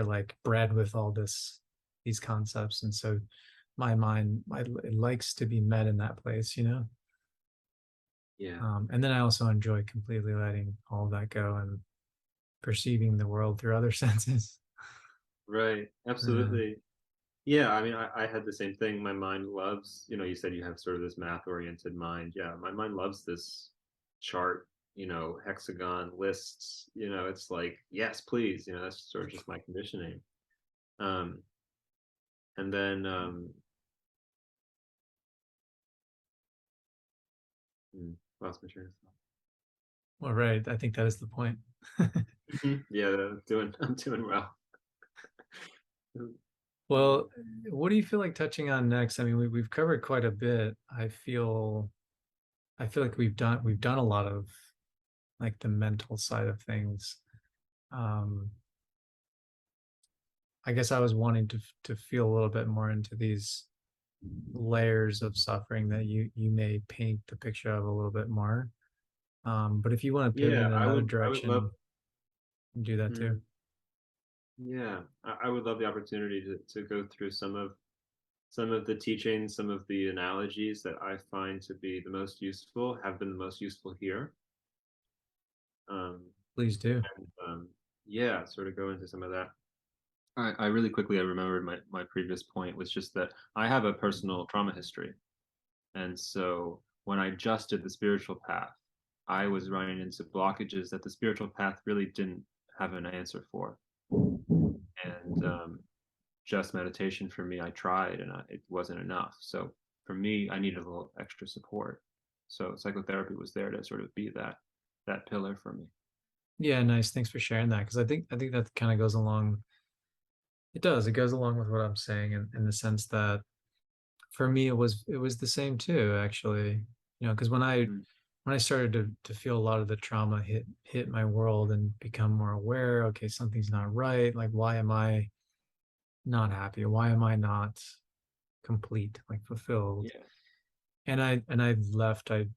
like bred with all these concepts, and so my mind it likes to be met in that place. Yeah. And then I also enjoy completely letting all of that go and perceiving the world through other senses. Right. Uh, Absolutely. Yeah, I mean, I had the same thing. My mind loves, you said you have sort of this math-oriented mind. Yeah, my mind loves this chart, hexagon lists. It's like, yes, please. That's sort of just my conditioning. Um, and then lost my train of well, right. I think that is the point. thought. Yeah, I'm doing well. Well, what do you feel like touching on next? I mean, we've covered quite a bit. I feel like we've done a lot of like the mental side of things. Um, I guess I was wanting to feel a little bit more into these layers of suffering that you may paint the picture of a little bit more. But if you want to pivot Yeah, in I another would. I would love. direction, do that too. Mm, yeah, I would love the opportunity to go through some of the teachings, some of the analogies that I find to be the most useful, have been the most useful here. Um, Please do. and yeah, sort of go into some of that. I really quickly I remembered my previous point was just that I have a personal trauma history, and so when I just did the spiritual path, I was running into blockages that the spiritual path really didn't have an answer for. And just meditation for me, I tried and it wasn't enough. So for me, I needed a little extra support. So psychotherapy was there to sort of be that pillar for me. Yeah, nice. Thanks for sharing that. Because I think that kind of goes along. It does. It goes along with what I'm saying in the sense that for me it was the same too, actually. You know, because Mm. when I started to feel a lot of the trauma hit my world and become more aware, okay, something's not right. Like, why am I not happy? Why am I not complete, like fulfilled? Yeah. And I left the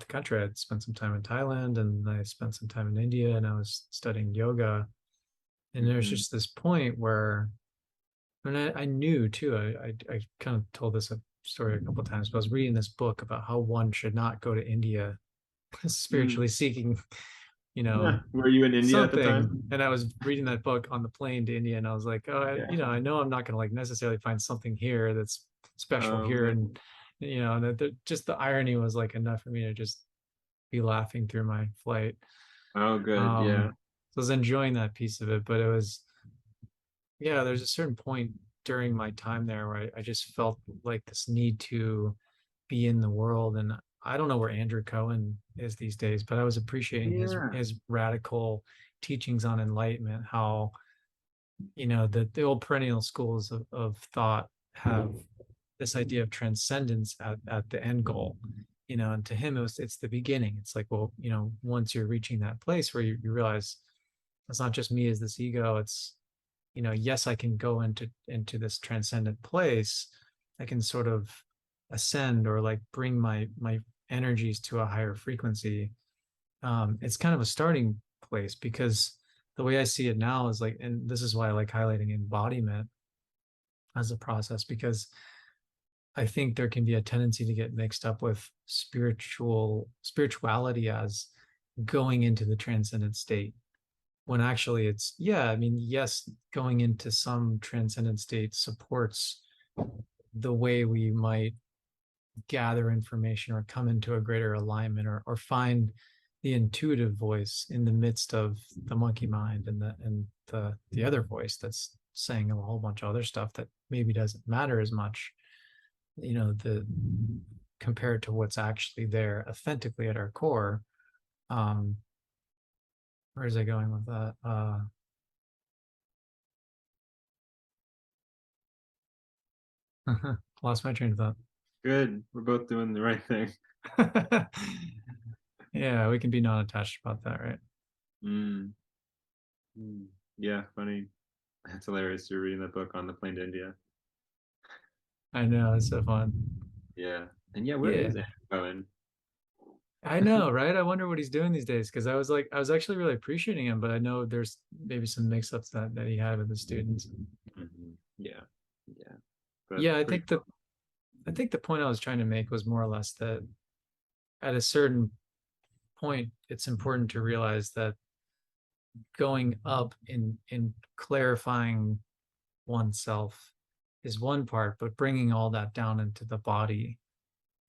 country. I'd spent some time in Thailand and I spent some time in India and I was studying yoga. And there's Hmm. just this point where and I knew too, I kind of told this a story a couple of times, but I was reading this book about how one should not go to India Mm. spiritually seeking, you Yeah. know, Were you in India at the something. time? And I was reading that book on the plane to India, and I was like, oh, Yeah. you know, I know I'm not going to like necessarily find something here that's special Oh here, man. and you know, just the irony was like enough for me to just be laughing through my flight. Oh good. Yeah. So I was enjoying that piece of it, but it was, yeah, there's a certain point during my time there where I just felt like this need to be in the world. And I don't know where Andrew Cohen is these days, but I was appreciating Yeah. his radical teachings on enlightenment, how, you know, the old perennial schools of thought have this idea of transcendence at the end goal. You know, and to him it's the beginning. It's like, well, you know, once you're reaching that place where you realize it's not just me as this ego, it's, you know, yes, I can go into this transcendent place. I can sort of ascend or like bring my energies to a higher frequency. It's kind of a starting place because the way I see it now is like, and this is why I like highlighting embodiment as a process, because I think there can be a tendency to get mixed up with spirituality as going into the transcendent state when actually it's, yeah, I mean, yes, going into some transcendent state supports the way we might gather information or come into a greater alignment or find the intuitive voice in the midst of the monkey mind and the other voice that's saying a whole bunch of other stuff that maybe doesn't matter as much, you know, the compared to what's actually there authentically at our core. um where is I going with that? Lost my train of Good. We're both doing the right thing. thought. Yeah, we can be non-attached about that, right? Mm. Mm. Yeah. Funny. That's hilarious. You're reading that book on the plane to India. I know, it's so fun. Yeah. And yeah, where Yeah, is Andrew Cohen? I know, right? I wonder what he's doing these days because I was actually really appreciating him, but I know there's maybe some mix-ups that he had with the students. Yeah. Yeah. But Yeah, pretty I think the point I was trying to make was more or less that at a certain point, it's important to realize that going up in clarifying oneself is one part, but bringing all that down into the body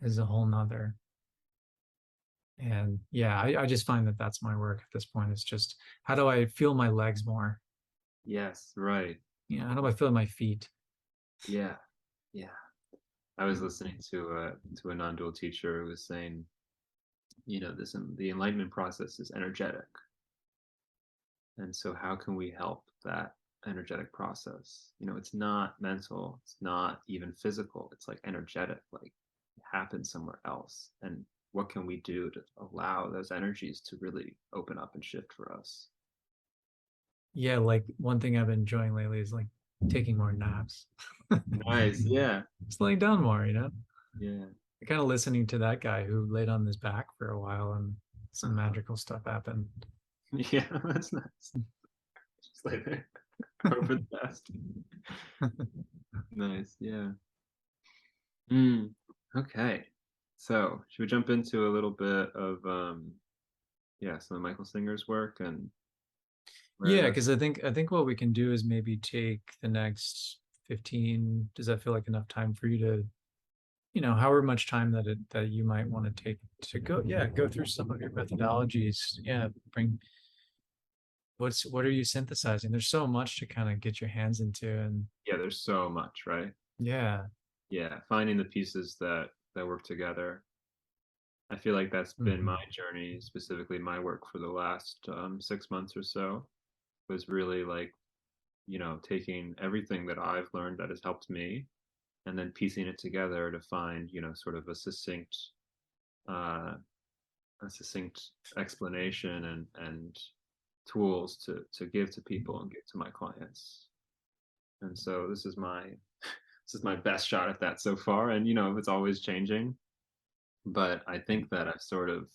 is a whole nother. And yeah, I just find that that's my work at this point. It's just how do I feel my legs more? yes, right. You know, how do I feel my feet? Yeah. Yeah. I was listening to a non-dual teacher who was saying, this the enlightenment process is energetic. And so how can we help that energetic process? It's not mental, it's not even physical, it's like energetic, like it happens somewhere else. And what can we do to allow those energies to really open up and shift for us? Yeah, like one thing I've been enjoying lately is like taking more naps. Nice. Yeah. Just laying down more, you know? Yeah. Kind of listening to that guy who laid on his back for a while and some Uh-huh. magical stuff happened. Yeah, that's nice. Just like there. Hope for the best. Nice. Yeah. Mm, okay. So, should we jump into a little bit of some of Michael Singer's work and where Yeah, that's because I think what we can do is maybe take the next 15. Does that feel like enough time for you to however much time that you might want to take to go through some of your methodologies. Bring what are you synthesizing? There's so much to kind of get your hands into, and Yeah, there's so much, right? yeah. Yeah, finding the pieces that work together. I feel like that's been my Mhm. journey, specifically my work for the last 6 months or so, was really like, taking everything that I've learned that has helped me and then piecing it together to find, sort of uh, a succinct explanation and tools to give to people and give to my clients. And so this is my best shot at that so far. And it's always changing, but I think that I've sort of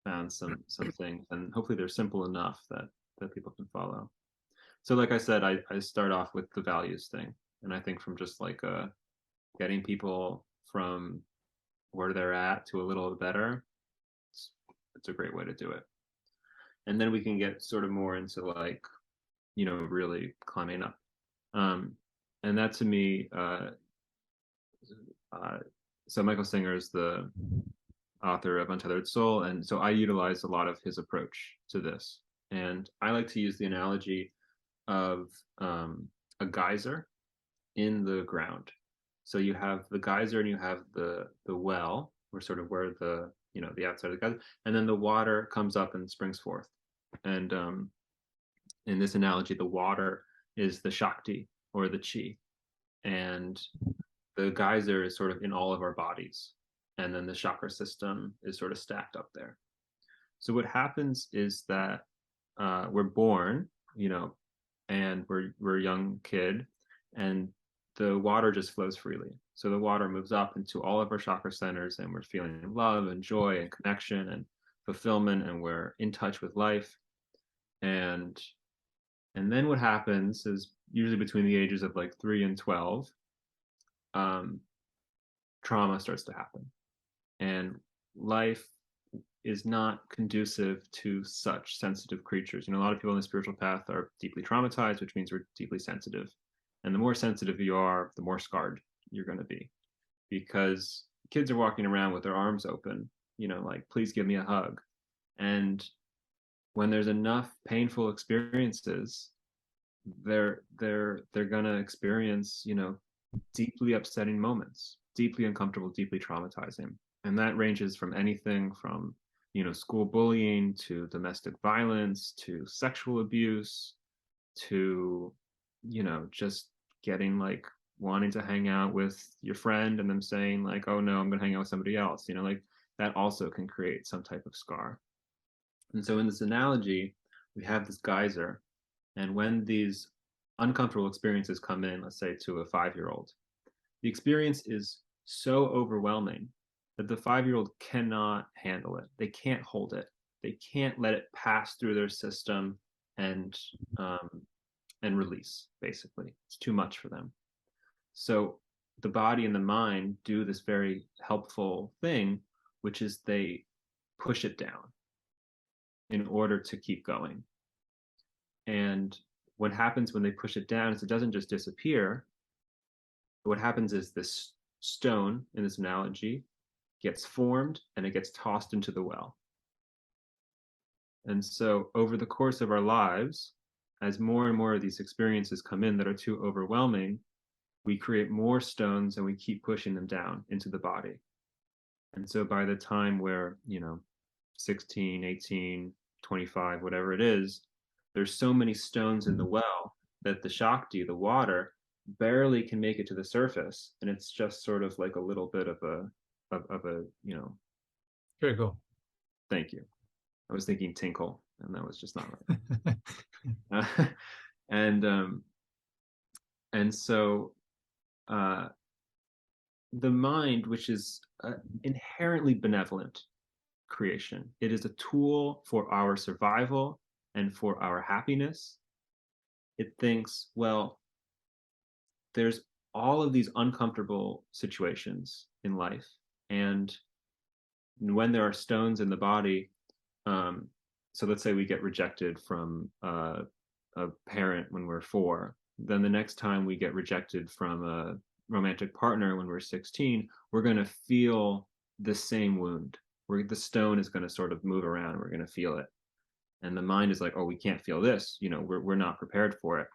found some things, and hopefully they're simple enough that people can follow. So like I said, I start off with the values thing, and I think from just like getting people from where they're at to a little better, it's, it's a great way to do it. And then we can get sort of more into like, really climbing up. Um, and that to me, uh, so Michael Singer is the author of Untethered Soul, and so I utilize a lot of his approach to this. And I like to use the analogy of a geyser in the ground. So you have the geyser and you have the well, or sort of where the outside of the geyser, and then the water comes up and springs forth. And in this analogy, the water is the Shakti or the chi, and the geyser is sort of in all of our bodies, and then the chakra system is sort of stacked up there. So what happens is that we're born, and we're a young kid, and the water just flows freely. So the water moves up into all of our chakra centers, and we're feeling love and joy and connection and fulfillment, and we're in touch with life. And and then what happens is usually between the ages of like 3 and 12, um, trauma starts to happen, and life is not conducive to such sensitive creatures. A lot of people in the spiritual path are deeply traumatized, which means we're deeply sensitive. And the more sensitive you are, the more scarred you're going to be, because kids are walking around with their arms open, like, please give me a hug. And when there's enough painful experiences, they're going to experience, deeply upsetting moments, deeply uncomfortable, deeply traumatizing. And that ranges from anything from, school bullying to domestic violence to sexual abuse to, just getting like wanting to hang out with your friend and them saying like, oh no, I'm going to hang out with somebody else, like that also can create some type of scar. And so in this analogy, we have this geyser, and when these uncomfortable experiences come in, let's say to a 5-year-old, the experience is so overwhelming that the 5-year-old cannot handle it. They can't hold it. They can't let it pass through their system and um, and release. Basically, it's too much for them. So the body and the mind do this very helpful thing, which is they push it down in order to keep going. And what happens when they push it down is it doesn't just disappear. What happens is this stone in this analogy gets formed and it gets tossed into the well. And so over the course of our lives, as more and more of these experiences come in that are too overwhelming, we create more stones and we keep pushing them down into the body. And so by the time we're, 16, 18, 25, whatever it is, there's so many stones in the well that the Shakti, the water, barely can make it to the surface. And it's just sort of like a little bit of a, Very cool. thank you. I was thinking tinkle, and that was just not right. And so the mind, which is inherently benevolent creation, it is a tool for our survival and for our happiness. It thinks, well, there's all of these uncomfortable situations in life, and when there are stones in the body, um, so let's say we get rejected from a parent when we're 4, then the next time we get rejected from romantic partner when we're 16, we're going to feel the same wound, where the stone is going to sort of move around. We're going to feel it. And the mind is like, oh, we can't feel this. We're not prepared for it.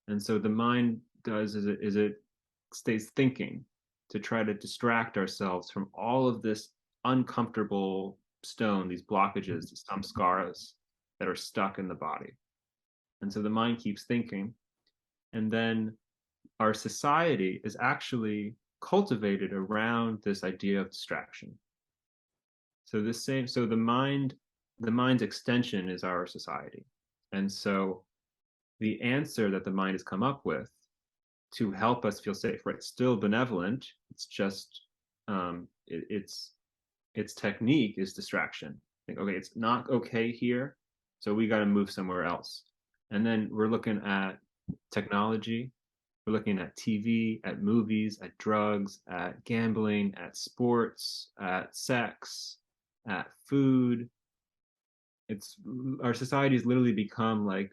And so the mind does is it stays thinking to try to distract ourselves from all of this uncomfortable stone, these blockages, some scars that are stuck in the body. And so the mind keeps thinking. And then our society is actually cultivated around this idea of distraction. So the mind's extension is our society. And so the answer that the mind has come up with to help us feel safe, right? Still benevolent. It's just its technique is distraction. Think, okay, it's not okay here, so we got to move somewhere else. And then we're looking at technology, we're looking at TV, at movies, at drugs, at gambling, at sports, at sex, at food. It's our society has literally become like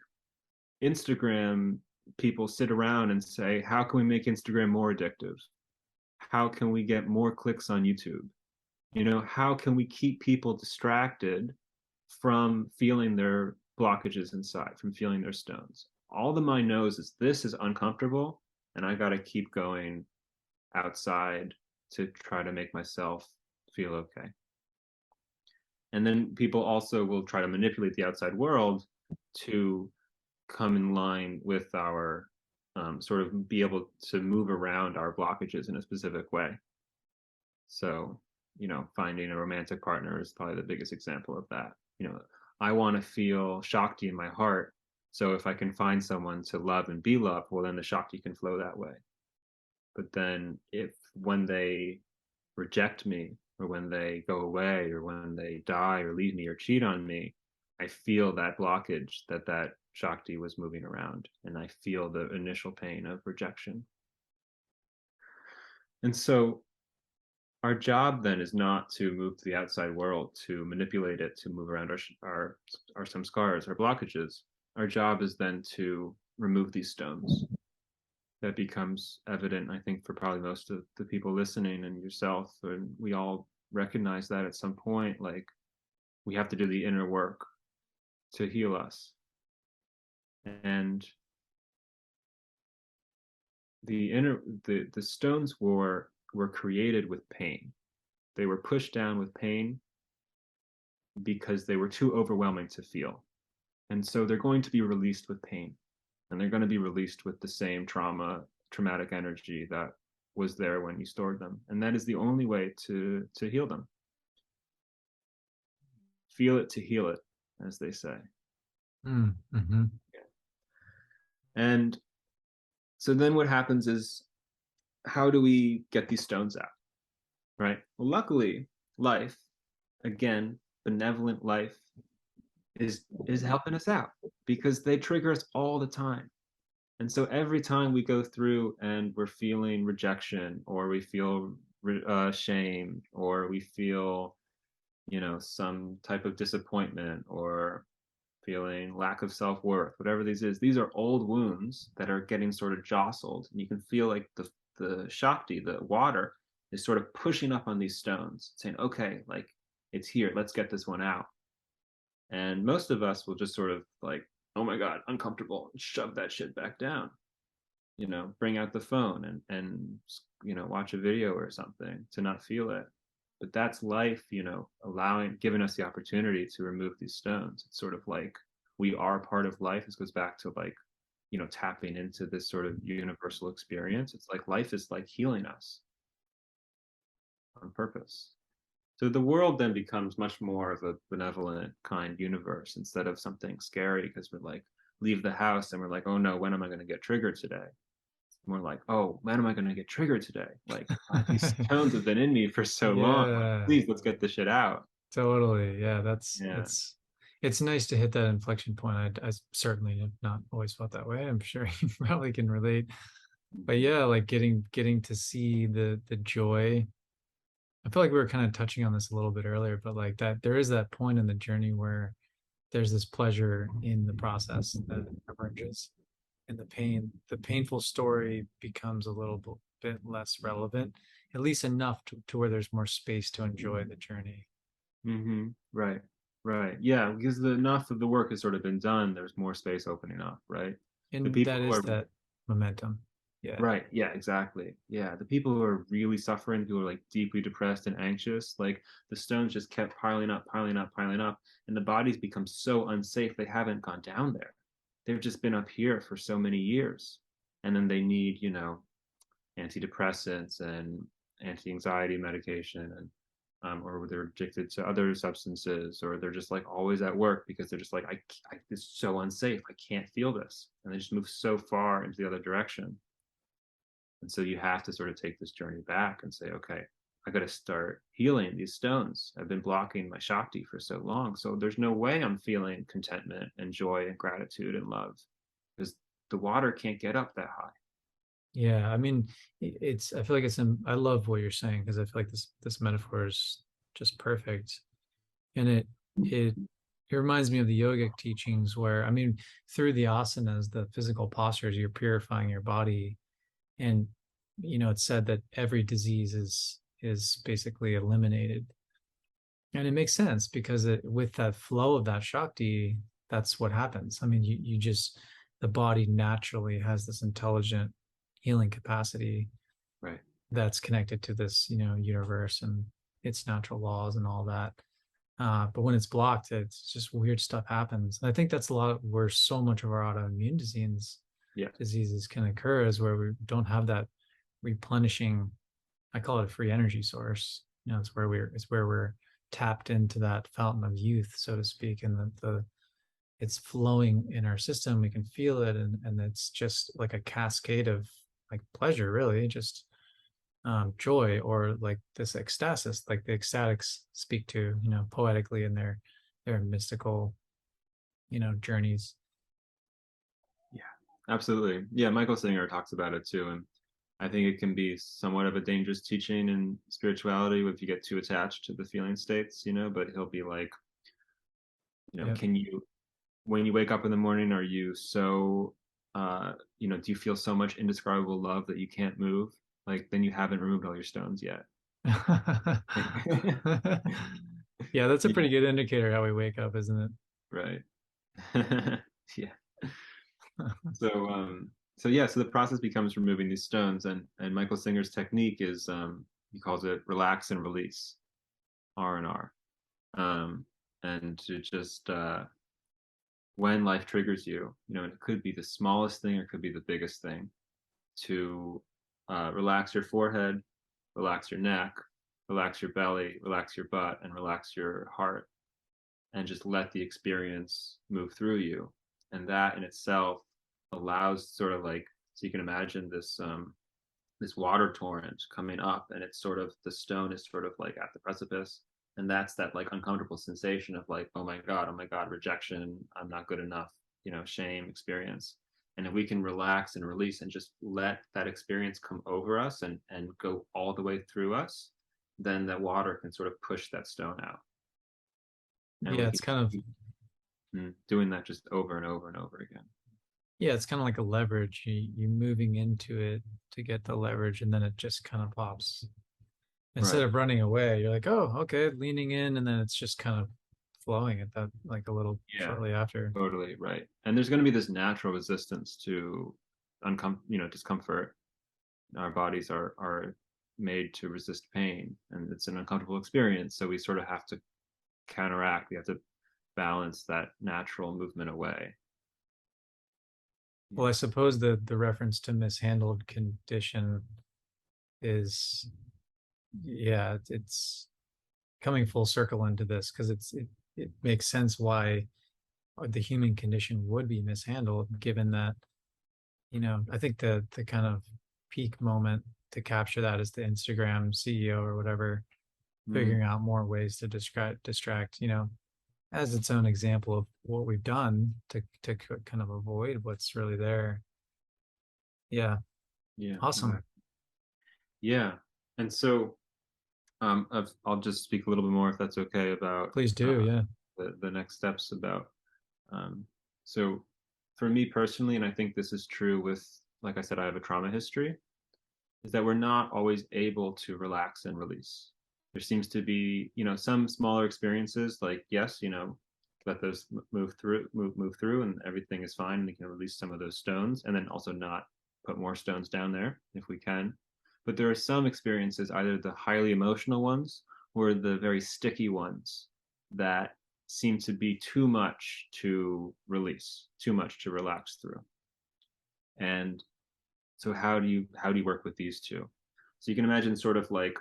Instagram. People sit around and say, how can we make Instagram more addictive? How can we get more clicks on YouTube? How can we keep people distracted from feeling their blockages inside, from feeling their stones? All the mind knows is this is uncomfortable, and I got to keep going outside to try to make myself feel okay. And then people also will try to manipulate the outside world to come in line with our sort of be able to move around our blockages in a specific way. So, finding a romantic partner is probably the biggest example of that. I want to feel Shakti in my heart. So if I can find someone to love and be loved, well, then the Shakti can flow that way. But then when they reject me, or when they go away, or when they die or leave me or cheat on me, I feel that blockage that Shakti was moving around, and I feel the initial pain of rejection. And so our job then is not to move to the outside world, to manipulate it, to move around our samskaras, our blockages. Our job is then to remove these stones. That becomes evident, I think, for probably most of the people listening and yourself. And we all recognize that at some point, like we have to do the inner work to heal us. And the stones were created with pain. They were pushed down with pain because they were too overwhelming to feel. And so they're going to be released with pain, and they're going to be released with the same traumatic energy that was there when you stored them. And that is the only way to heal them. Feel it to heal it, as they say. Mm-hmm. And so then what happens is, how do we get these stones out? Right? Well, luckily, life, again, benevolent life, is helping us out, because they trigger us all the time. And so every time we go through and we're feeling rejection, or we feel shame, or we feel, some type of disappointment, or feeling lack of self-worth, whatever these are old wounds that are getting sort of jostled. And you can feel like the Shakti, the water, is sort of pushing up on these stones, saying, okay, like it's here, let's get this one out. And most of us will just sort of like, oh my God, uncomfortable, shove that shit back down, bring out the phone and watch a video or something to not feel it. But that's life, giving us the opportunity to remove these stones. It's sort of like we are part of life. This goes back to like, tapping into this sort of universal experience. It's like life is like healing us on purpose. So the world then becomes much more of a benevolent, kind universe, instead of something scary, because we're like, leave the house and we're like, oh no, when am I going to get triggered today? More like, oh, when am I going to get triggered today? Like, these stones have been in me for so long. Like, please, let's get this shit out. Totally. Yeah, Yeah. it's nice to hit that inflection point. I certainly have not always felt that way. I'm sure you probably can relate. But yeah, like getting to see the joy. I feel like we were kind of touching on this a little bit earlier, but like that there is that point in the journey where there's this pleasure in the process that emerges, and the painful story becomes a little bit less relevant, at least enough to where there's more space to enjoy the journey. Right. Right. Yeah, because enough of the work has sort of been done, there's more space opening up, right? The And people that who is are that momentum. Yeah. right, yeah, exactly. Yeah, the people who are really suffering, who are like deeply depressed and anxious, like the stones just kept piling up, piling up, piling up, and the bodies become so unsafe they haven't gone down there. They've just been up here for so many years. And then they need, antidepressants and anti-anxiety medication and or they're addicted to other substances or they're just like always at work because they're just like this is so unsafe, I can't feel this, and they just move so far into the other direction. And so you have to sort of take this journey back and say, okay, I got to start healing these stones. I've been blocking my Shakti for so long. So there's no way I'm feeling contentment and joy and gratitude and love because the water can't get up that high. Yeah. I mean, it's, I feel like I love what you're saying because I feel like this metaphor is just perfect. And it, it reminds me of the yogic teachings where, I mean, through the asanas, the physical postures, you're purifying your body. And, it's said that every disease is basically eliminated. And it makes sense because with that flow of that Shakti, that's what happens. I mean, you just, the body naturally has this intelligent healing capacity Right. that's connected to this, universe and its natural laws and all that. But when it's blocked, it's just weird stuff happens. And I think that's a lot where so much of our autoimmune Yeah. diseases can occur is where we don't have that replenishing. I call it a free energy source. It's where we're tapped into that fountain of youth, so to speak, and the it's flowing in our system. We can feel it, and it's just like a cascade of like pleasure, really, just joy or like this ecstasis, like the ecstatics speak to, poetically in their mystical, journeys. Yeah. Absolutely. Yeah. Michael Singer talks about it too. And I think it can be somewhat of a dangerous teaching in spirituality if you get too attached to the feeling states, but he'll be like, Yeah. can you, when you wake up in the morning, are you so, do you feel so much indescribable love that you can't move? Like, then you haven't removed all your stones yet. Yeah, that's a Yeah, pretty good indicator how we wake up, isn't it? right. Yeah. So, so the process becomes removing these stones, and Michael Singer's technique is, he calls it relax and release, R&R. Um, and to just, when life triggers you, and it could be the smallest thing or it could be the biggest thing, to relax your forehead, relax your neck, relax your belly, relax your butt, and relax your heart, and just let the experience move through you. And that in itself allows sort of like, so you can imagine this water torrent coming up, and it's sort of, the stone is sort of like at the precipice, and that's that like uncomfortable sensation of like, oh my god, rejection, I'm not good enough, shame experience. And if we can relax and release and just let that experience come over us and go all the way through us, then that water can sort of push that stone out, and Yeah, we it's can kind of keep doing that just over and over and over again. yeah, it's kind of like a leverage. You moving into it to get the leverage, and then it just kind of pops. Instead Right. of running away, you're like, oh, okay, leaning in, and then it's just kind of flowing at that like a little Yeah. shortly after. Totally right. And there's going to be this natural resistance to discomfort. Our bodies are made to resist pain, and it's an uncomfortable experience. So we sort of have to counteract. We have to balance that natural movement away. Well, I Yeah. suppose the reference to mishandled condition is, yeah, it's coming full circle into this because it makes sense why the human condition would be mishandled, given that, I think the kind of peak moment to capture that is the Instagram CEO or whatever Mm, figuring out more ways to distract, as its own example of what we've done to kind of avoid what's really there. Yeah, yeah. awesome. Exactly. Yeah. And so I'll just speak a little bit more if that's okay about Please do. Yeah. the next steps about. Um, so for me personally, and I think this is true with, like I said, I have a trauma history. is that we're not always able to relax and release. There seems to be, some smaller experiences like, yes, let those move through and everything is fine and we can release some of those stones and then also not put more stones down there if we can. But there are some experiences, either the highly emotional ones or the very sticky ones, that seem to be too much to release, too much to relax through. And so how do you work with these two? So you can imagine sort of like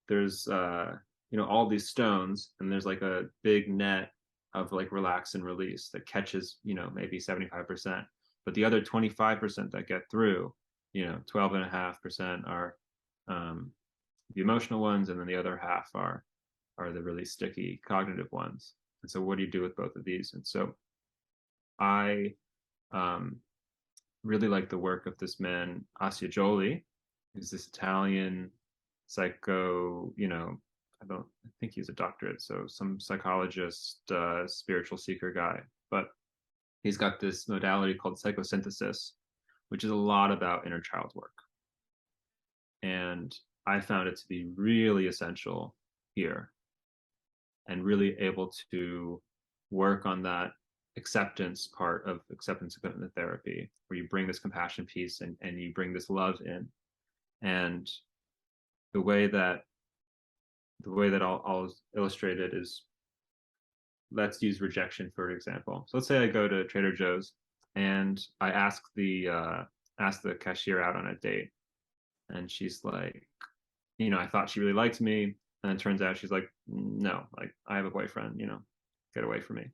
there's all these stones and there's like a big net of like relax and release that catches maybe 75%, but the other 25% that get through, 12.5% are the emotional ones, and then the other half are the really sticky cognitive ones. And so what do you do with both of these? And so I um, really like the work of this man Jolie, who's this Italian I think he's a doctorate, so some psychologist, spiritual seeker guy, but he's got this modality called psychosynthesis, which is a lot about inner child work. And I found it to be really essential here and really able to work on that acceptance part of acceptance commitment therapy, where you bring this compassion piece and you bring this love in. And the way that I'll illustrate it is, let's use rejection for example. So let's say I go to Trader Joe's and I ask the cashier out on a date, and she's like, I thought she really liked me, and it turns out she's like, no, like I have a boyfriend, get away from me.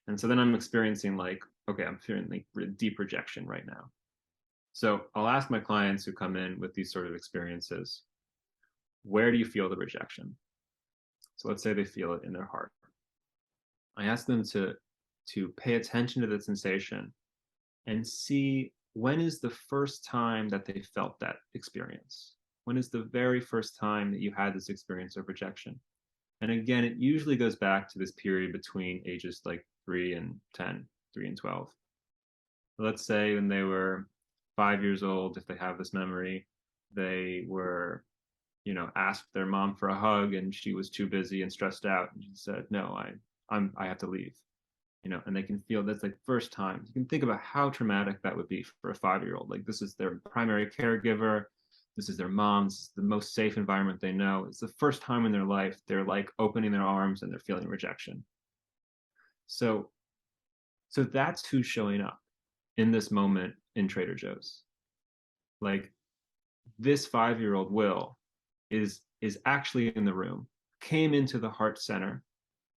And so then I'm experiencing like, okay, I'm feeling like deep rejection right now. So I'll ask my clients who come in with these sort of experiences, where do you feel the rejection? So let's say they feel it in their heart. I ask them to pay attention to the sensation and see, when is the first time that they felt that experience? When is the very first time that you had this experience of rejection? And again, it usually goes back to this period between ages like 3 and 10, 3 and 12. Let's say when they were 5 years old, if they have this memory, they were, asked their mom for a hug and she was too busy and stressed out. And she said, no, I have to leave. And they can feel that's like first time. You can think about how traumatic that would be for a 5-year-old. Like, this is their primary caregiver. This is their mom. This is the most safe environment they know. It's the first time in their life they're like opening their arms and they're feeling rejection. So that's who's showing up in this moment in Trader Joe's. Like, this 5-year-old Will is actually in the room, came into the heart center,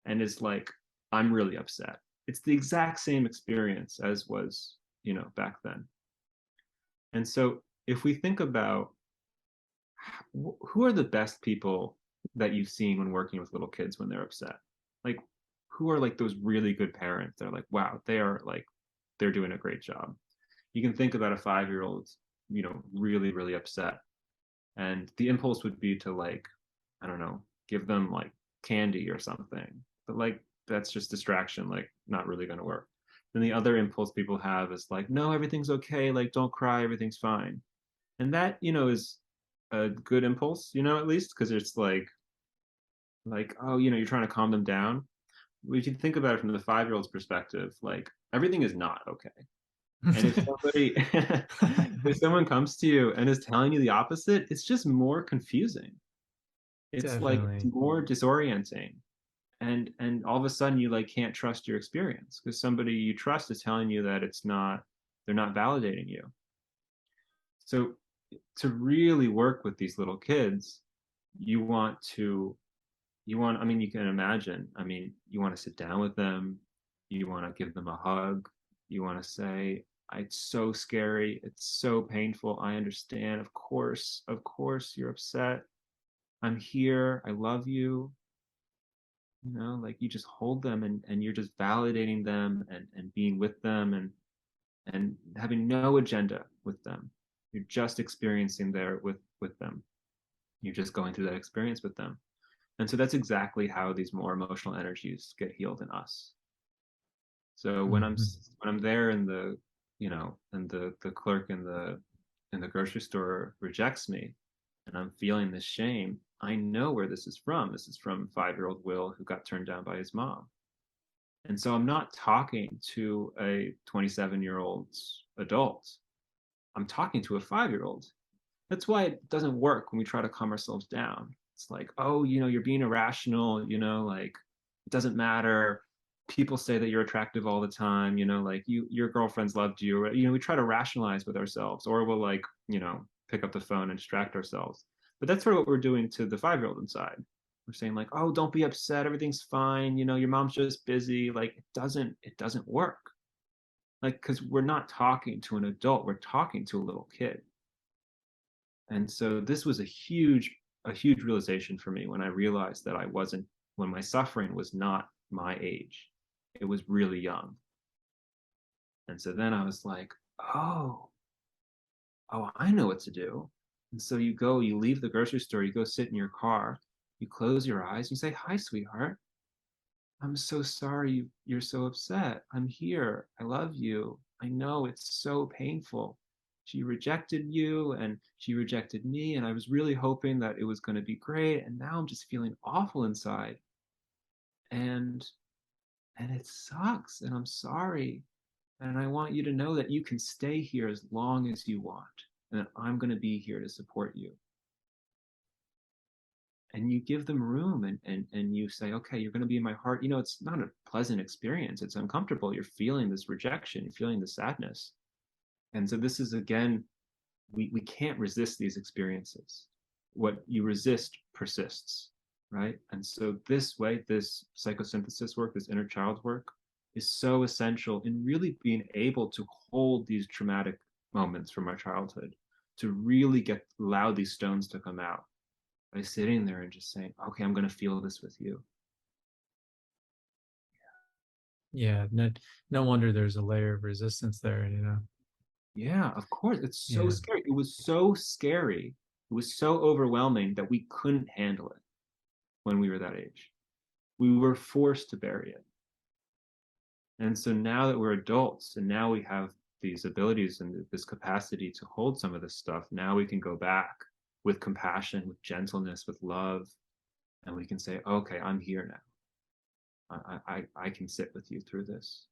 and is like, I'm really upset. It's the exact same experience as was, back then. And so if we think about who are the best people that you've seen when working with little kids when they're upset, like, who are like those really good parents? They're like, wow, they're doing a great job. You can think about a 5-year-old, really, really upset. And the impulse would be to, like, I don't know, give them like candy or something. But like, that's just distraction, like not really going to work. Then the other impulse people have is like, no, everything's okay. Like, don't cry. Everything's fine. And that, is a good impulse, at least, because it's like, oh, you're trying to calm them down. If you think about it from the 5-year-old's perspective, like, everything is not okay. And if somebody, if someone comes to you and is telling you the opposite, it's just more confusing. It's like, it's Definitely. more disorienting. And all of a sudden you like can't trust your experience because somebody you trust is telling you that they're not validating you. So to really work with these little kids, I mean, you can imagine, I mean, you want to sit down with them, you want to give them a hug, you want to say, it's so scary, it's so painful, I understand, of course you're upset, I'm here, I love you. Like, you just hold them and you're just validating them and being with them and having no agenda with them. You're just experiencing there with them. You're just going through that experience with them. And so that's exactly how these more emotional energies get healed in us. So when Mhm. I'm there in the, and the clerk in and the grocery store rejects me and I'm feeling this shame, I know where this is from. This is from 5-year-old Will who got turned down by his mom. And so I'm not talking to a 27-year-old adult. I'm talking to a 5-year-old. That's why it doesn't work when we try to calm ourselves down. It's like, oh, you're being irrational, like it doesn't matter. People say that you're attractive all the time, like your girlfriend's loved you. We try to rationalize with ourselves, or we'll like, pick up the phone and distract ourselves. But that's sort of what we're doing to the 5-year-old inside. We're saying like, oh, don't be upset, everything's fine, your mom's just busy. Like it doesn't work. Like, because we're not talking to an adult, we're talking to a little kid. And so this was a huge realization for me when I realized that when my suffering was not my age, it was really young. And so then I was like, oh, I know what to do. And so you leave the grocery store, you go sit in your car, you close your eyes, you say, hi, sweetheart. I'm so sorry you're so upset. I'm here. I love you. I know it's so painful. She rejected you and she rejected me. And I was really hoping that it was going to be great. And now I'm just feeling awful inside. And it sucks. And I'm sorry. And I want you to know that you can stay here as long as you want. And that I'm going to be here to support you. And you give them room and you say, okay, you're going to be in my heart. It's not a pleasant experience. It's uncomfortable. You're feeling this rejection, you're feeling the sadness. And so this is, again, we can't resist these experiences. What you resist persists, right? And so this psychosynthesis work, this inner child work, is so essential in really being able to hold these traumatic moments from our childhood, to really allow these stones to come out by sitting there and just saying, okay, I'm going to feel this with you. Yeah, no wonder there's a layer of resistance there, Yeah, of course. It's so Yeah. scary. It was so scary. It was so overwhelming that we couldn't handle it when we were that age. We were forced to bury it. And so now that we're adults and now we have these abilities and this capacity to hold some of this stuff, now we can go back with compassion, with gentleness, with love, and we can say, okay, I'm here now. I can sit with you through this.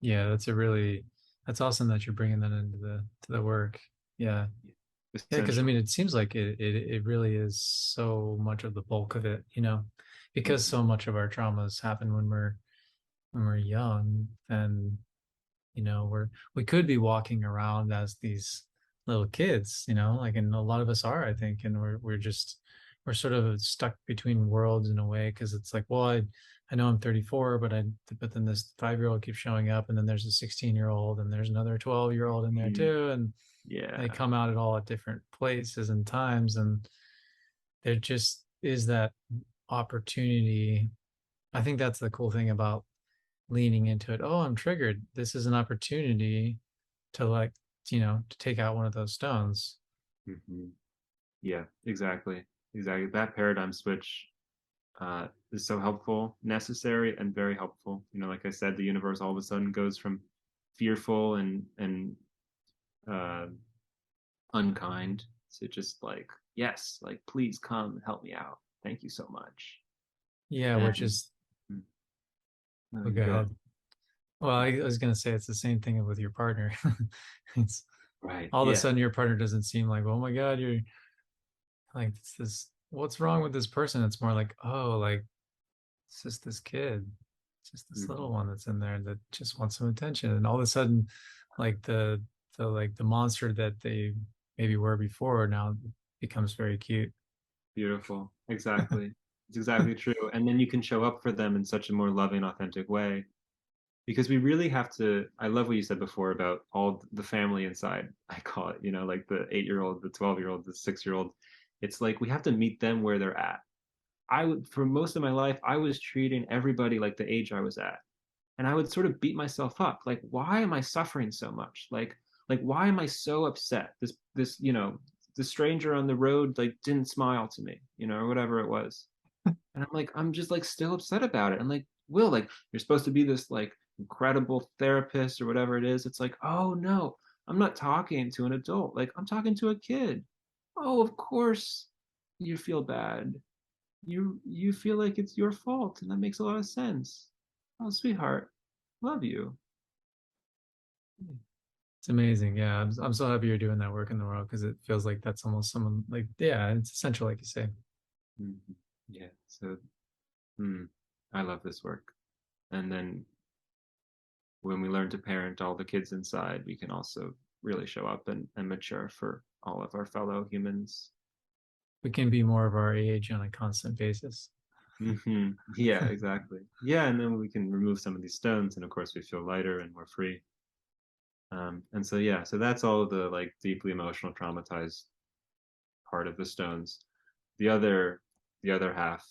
Yeah, that's awesome that you're bringing that into the work. Yeah. Yeah, because I Essential. mean, it seems like it really is so much of the bulk of it, because Mhm. so much of our traumas happen when we're young, and we could be walking around as these little kids, like, and a lot of us are, I think, and we're sort of stuck between worlds in a way, because it's like, well, I know I'm 34, but then this 5-year-old keeps showing up, and then there's a 16-year-old, and there's another 12-year-old in there Mm, too, and they yeah. come out at all at different places and times, and there just is that opportunity. I think that's the cool thing about leaning into it. Oh, I'm triggered. This is an opportunity to, like, to take out one of those stones. Hmm. Yeah, exactly. Exactly. That paradigm switch is so helpful, necessary, and very helpful. Like I said, the universe all of a sudden goes from fearful and uh, unkind to just like, yes, like please come help me out. Thank you so much. Yeah, which And is, mm, no, oh, you go go. ahead. Well, I was gonna say it's the same thing with your partner. It's Right. all of a Yeah. sudden your partner doesn't seem like, oh my God, you're like, it's this, what's wrong with this person? It's more like, oh, like, it's just this kid. It's just this Hmm. little one that's in there that just wants some attention. And all of a sudden, like the monster that they maybe were before now becomes very cute. Beautiful. Exactly. It's exactly true. And then you can show up for them in such a more loving, authentic way. Because we really have to. I love what you said before about all the family inside. I call it, like the 8-year-old, the 12-year-old, the 6-year-old. It's like we have to meet them where they're at. For most of my life, I was treating everybody like the age I was at. And I would sort of beat myself up. Like, why am I suffering so much? Like why am I so upset? The stranger on the road like didn't smile to me, or whatever it was. And I'm like, I'm just like still upset about it. And like, Will, like you're supposed to be this like incredible therapist or whatever it is. It's like, oh no, I'm not talking to an adult. Like, I'm talking to a kid. Oh, of course you feel bad. You feel like it's your fault, and that makes a lot of sense. Oh, sweetheart, love you. It's amazing. Yeah, I'm so happy you're doing that work in the world because it feels like that's almost someone like, yeah, it's essential, like you say. Mhm. Yeah. So, hmm, I love this work. And then when we learn to parent all the kids inside, we can also really show up and mature for all of our fellow humans. We can be more of our age on a constant basis. Yeah, exactly. Yeah, and then we can remove some of these stones, and of course, we feel lighter and more free. And so, yeah, so that's all the like deeply emotional, traumatized part of the stones. The other, the other half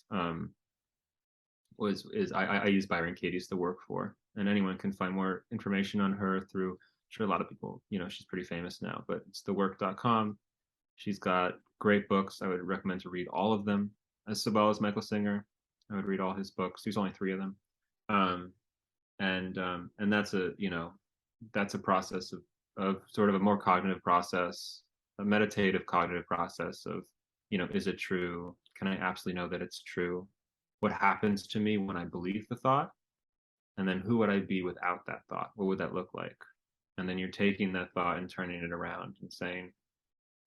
was is I use Byron Katie as the work for, and anyone can find more information on her through. Sure, a lot of people, she's pretty famous now, but it's thework.com. She's got great books. I would recommend to read all of them, as well as Michael Singer. I would read all his books. There's only three of them, um, and that's a process of sort of a more cognitive process, a meditative cognitive process of, is it true? Can I absolutely know that it's true? What happens to me when I believe the thought? And then who would I be without that thought? What would that look like? And then you're taking that thought and turning it around and saying,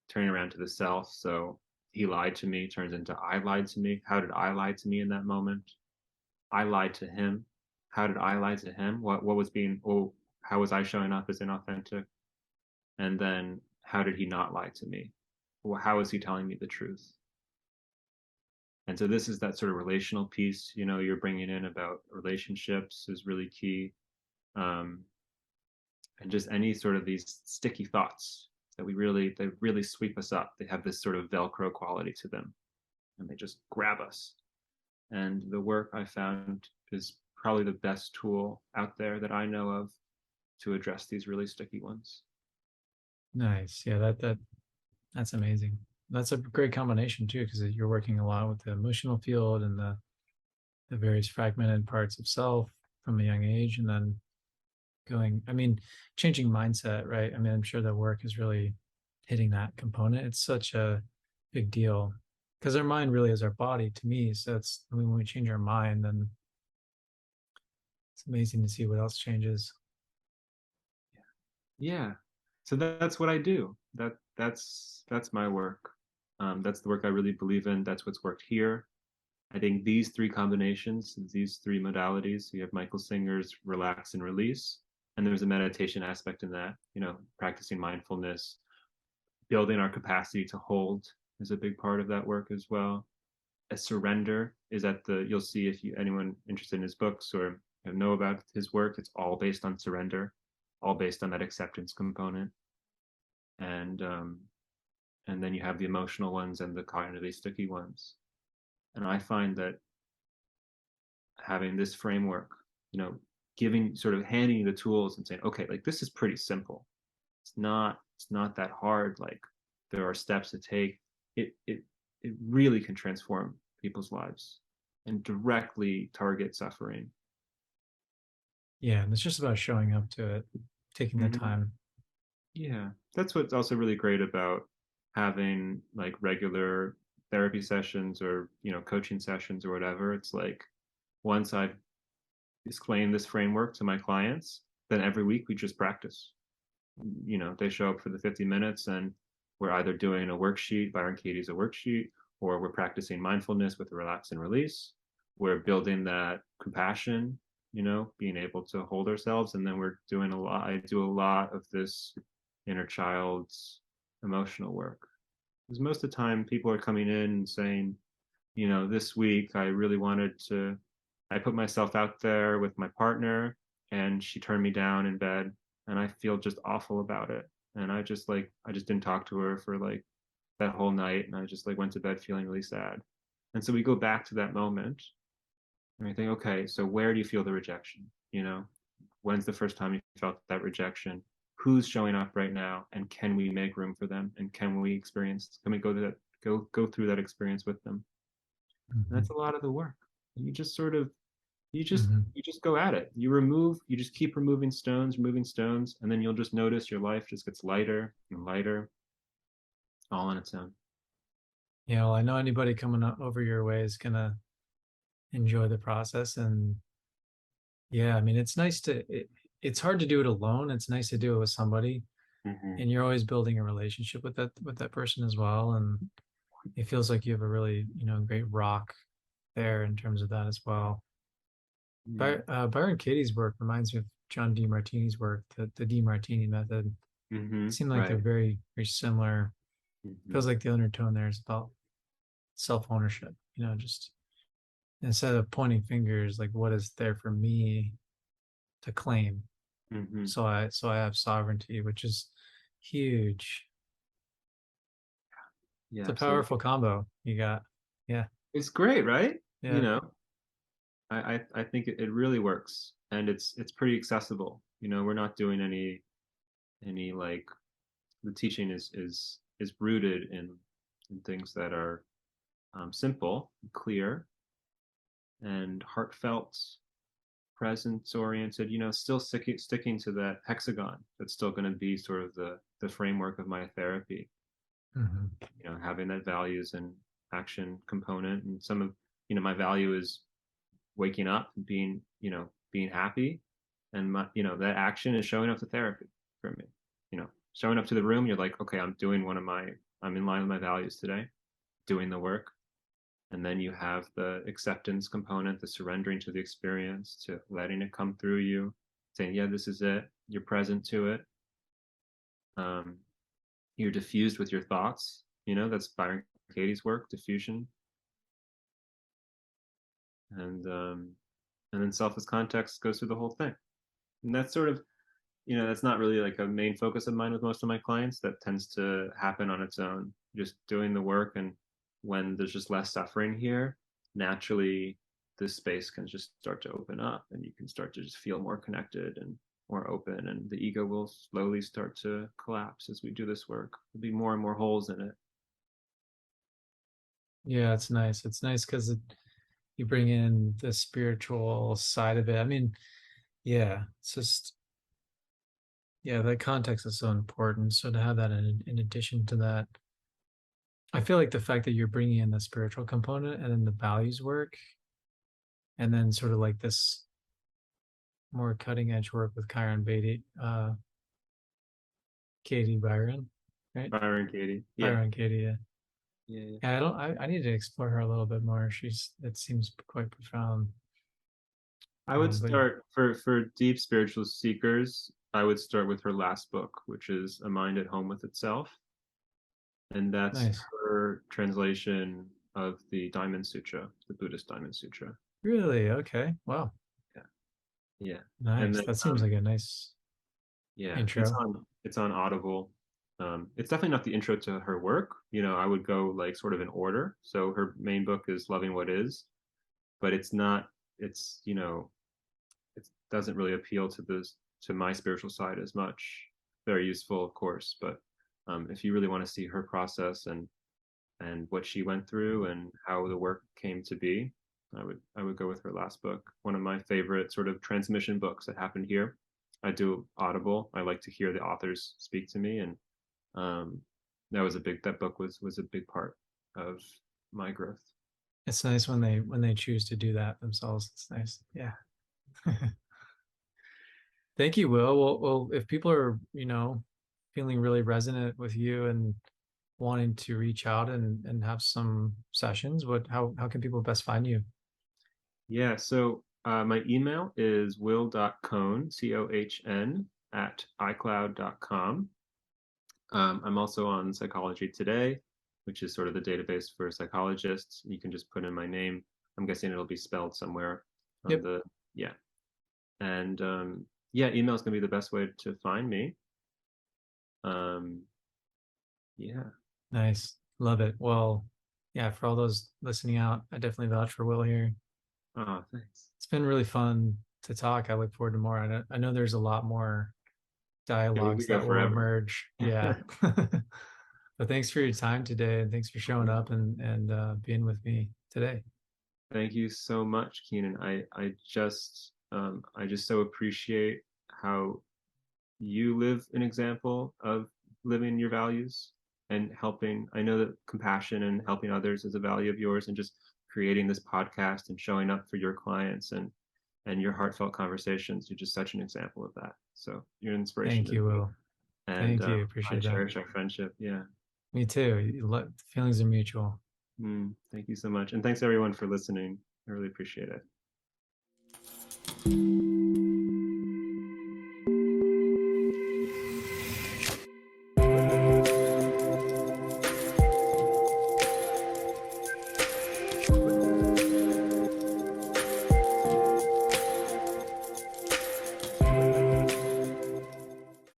turning around to the self. So he lied to me turns into I lied to me. How did I lie to me in that moment? I lied to him. How did I lie to him? What was being, oh, how was I showing up as inauthentic? And then how did he not lie to me? Well, how is he telling me the truth? And so this is that sort of relational piece, you're bringing in about relationships is really key. Um, and just any sort of these sticky thoughts they really sweep us up. They have this sort of Velcro quality to them, and they just grab us. And the work I found is probably the best tool out there that I know of to address these really sticky ones. Nice. Yeah, that's amazing. That's a great combination too, because you're working a lot with the emotional field and the various fragmented parts of self from a young age, and then changing mindset, right? I mean, I'm sure that work is really hitting that component. It's such a big deal because our mind really is our body to me. So when we change our mind, then it's amazing to see what else changes. Yeah. So that's what I do. That's my work. That's the work I really believe in. That's what's worked here. I think these three combinations, these three modalities, you have Michael Singer's relax and release, and there's a meditation aspect in that, practicing mindfulness, building our capacity to hold is a big part of that work as well. A surrender is you'll see if anyone interested in his books or know about his work, it's all based on surrender, all based on that acceptance component. And then you have the emotional ones and the cognitively sticky ones. And I find that having this framework, giving sort of handing you the tools and saying, okay, like this is pretty simple. It's not that hard. Like there are steps to take. It really can transform people's lives and directly target suffering. Yeah, and it's just about showing up to it, taking the Mm-hmm. time. Yeah, that's what's also really great about having like regular therapy sessions or coaching sessions or whatever. It's like once I've explained this framework to my clients, then every week we just practice. They show up for the 50 minutes and we're either doing a worksheet, Byron Katie's a worksheet, or we're practicing mindfulness with a relax and release. We're building that compassion, being able to hold ourselves. And then I do a lot of this inner child's emotional work. Because most of the time people are coming in and saying, this week I put myself out there with my partner and she turned me down in bed and I feel just awful about it. And I just didn't talk to her for like that whole night and I just like went to bed feeling really sad. And so we go back to that moment and we think, okay, so where do you feel the rejection? When's the first time you felt that rejection? Who's showing up right now? And can we make room for them? And can we go through that experience with them? And Mhm. that's a lot of the work. You just sort of You just Hmm. you just go at it. You just keep removing stones, and then you'll just notice your life just gets lighter and lighter, all on its own. Yeah, well, I know anybody coming over your way is gonna enjoy the process. And yeah, I mean, it's hard to do it alone. It's nice to do it with somebody, Mm-hmm. and you're always building a relationship with that person as well. And it feels like you have a really, great rock there in terms of that as well. Yeah. Byron Katie's work reminds me of John D. Martini's work, the D. Martini method. Mm-hmm. Seem like they're Right. very, very similar. Mm-hmm. Feels like the undertone there is about self-ownership, just instead of pointing fingers, like what is there for me to claim. Mm-hmm. So I have sovereignty, which is huge. Yeah, It's a absolutely. powerful combo you got. Yeah. It's great, right? You Yeah. know, I think it really works, and it's pretty accessible. We're not doing any like the teaching is rooted in things that are simple, clear, and heartfelt, presence oriented. Still sticking to that hexagon. That's still going to be sort of the framework of my therapy. Hmm. Having that values and action component, and some of my value is waking up and being happy, and that action is showing up to therapy for me. Showing up to the room, you're like, okay, I'm in line with my values today, doing the work. And then you have the acceptance component, the surrendering to the experience, to letting it come through you, saying, yeah, this is it. You're present to it. um, you're diffused with your thoughts. That's Byron Katie's work, diffusion. And um, and then selfless context goes through the whole thing. And that's sort of, that's not really like a main focus of mine with most of my clients. That tends to happen on its own, just doing the work. And when there's just less suffering here, naturally this space can just start to open up, and you can start to just feel more connected and more open, and the ego will slowly start to collapse as we do this work. There'll be more and more holes in it. Yeah, it's nice. It's nice because you bring in the spiritual side of it. I mean, yeah, it's just, yeah, that context is so important. So to have that in addition to that, I feel like the fact that you're bringing in the spiritual component and then the values work, and then sort of like this more cutting edge work with Kyron Beatty, Katie Byron, right? Byron Katie. Yeah. Byron Katie. Yeah. Yeah, yeah. Yeah, I need to explore her a little bit more. It seems quite profound. I would But yeah, start for deep spiritual seekers. I would start with her last book, which is A Mind at Home with Itself, and that's nice. her translation of the Diamond Sutra, the Buddhist Diamond Sutra. Really? Okay. Wow. Yeah, yeah, and Nice. then That seems like a nice yeah, intro. it's on Audible. It's definitely not the intro to her work. I would go like sort of in order. So her main book is Loving What Is, but it's not. It's it doesn't really appeal to my spiritual side as much. Very useful, of course, but if you really want to see her process and what she went through and how the work came to be, I would go with her last book. One of my favorite sort of transmission books that happened here. I do Audible. I like to hear the authors speak to me, and um, that book was a big part of my growth. It's nice when they choose to do that themselves. It's nice. Yeah. Thank you, Will. Well, if people are, feeling really resonant with you and wanting to reach out and have some sessions, how can people best find you? Yeah, so my email is will.cohn, Cohn, at icloud.com. I'm also on Psychology Today, which is sort of the database for psychologists. You can just put in my name. I'm guessing it'll be spelled somewhere on Yep. the, yeah. And yeah, email is going to be the best way to find me. Um, yeah. Nice. Love it. Well, yeah, for all those listening out, I definitely vouch for Will here. Oh, thanks. It's been really fun to talk. I look forward to more. I know there's a lot more Yeah, we dialogues could go that will forever. emerge. Yeah. But thanks for your time today, and thanks for showing up and being with me today. Thank you so much, Keenan. I just so appreciate how you live an example of living your values and helping. I know that compassion and helping others is a value of yours, and just creating this podcast and showing up for your clients and your heartfelt conversations. You're just such an example of that. So you're an inspiration Thank to you, me, Will. and Thank you. I Appreciate that. cherish our friendship. Yeah. Me too. Feelings are mutual. Thank you so much, and thanks everyone for listening. I really appreciate it.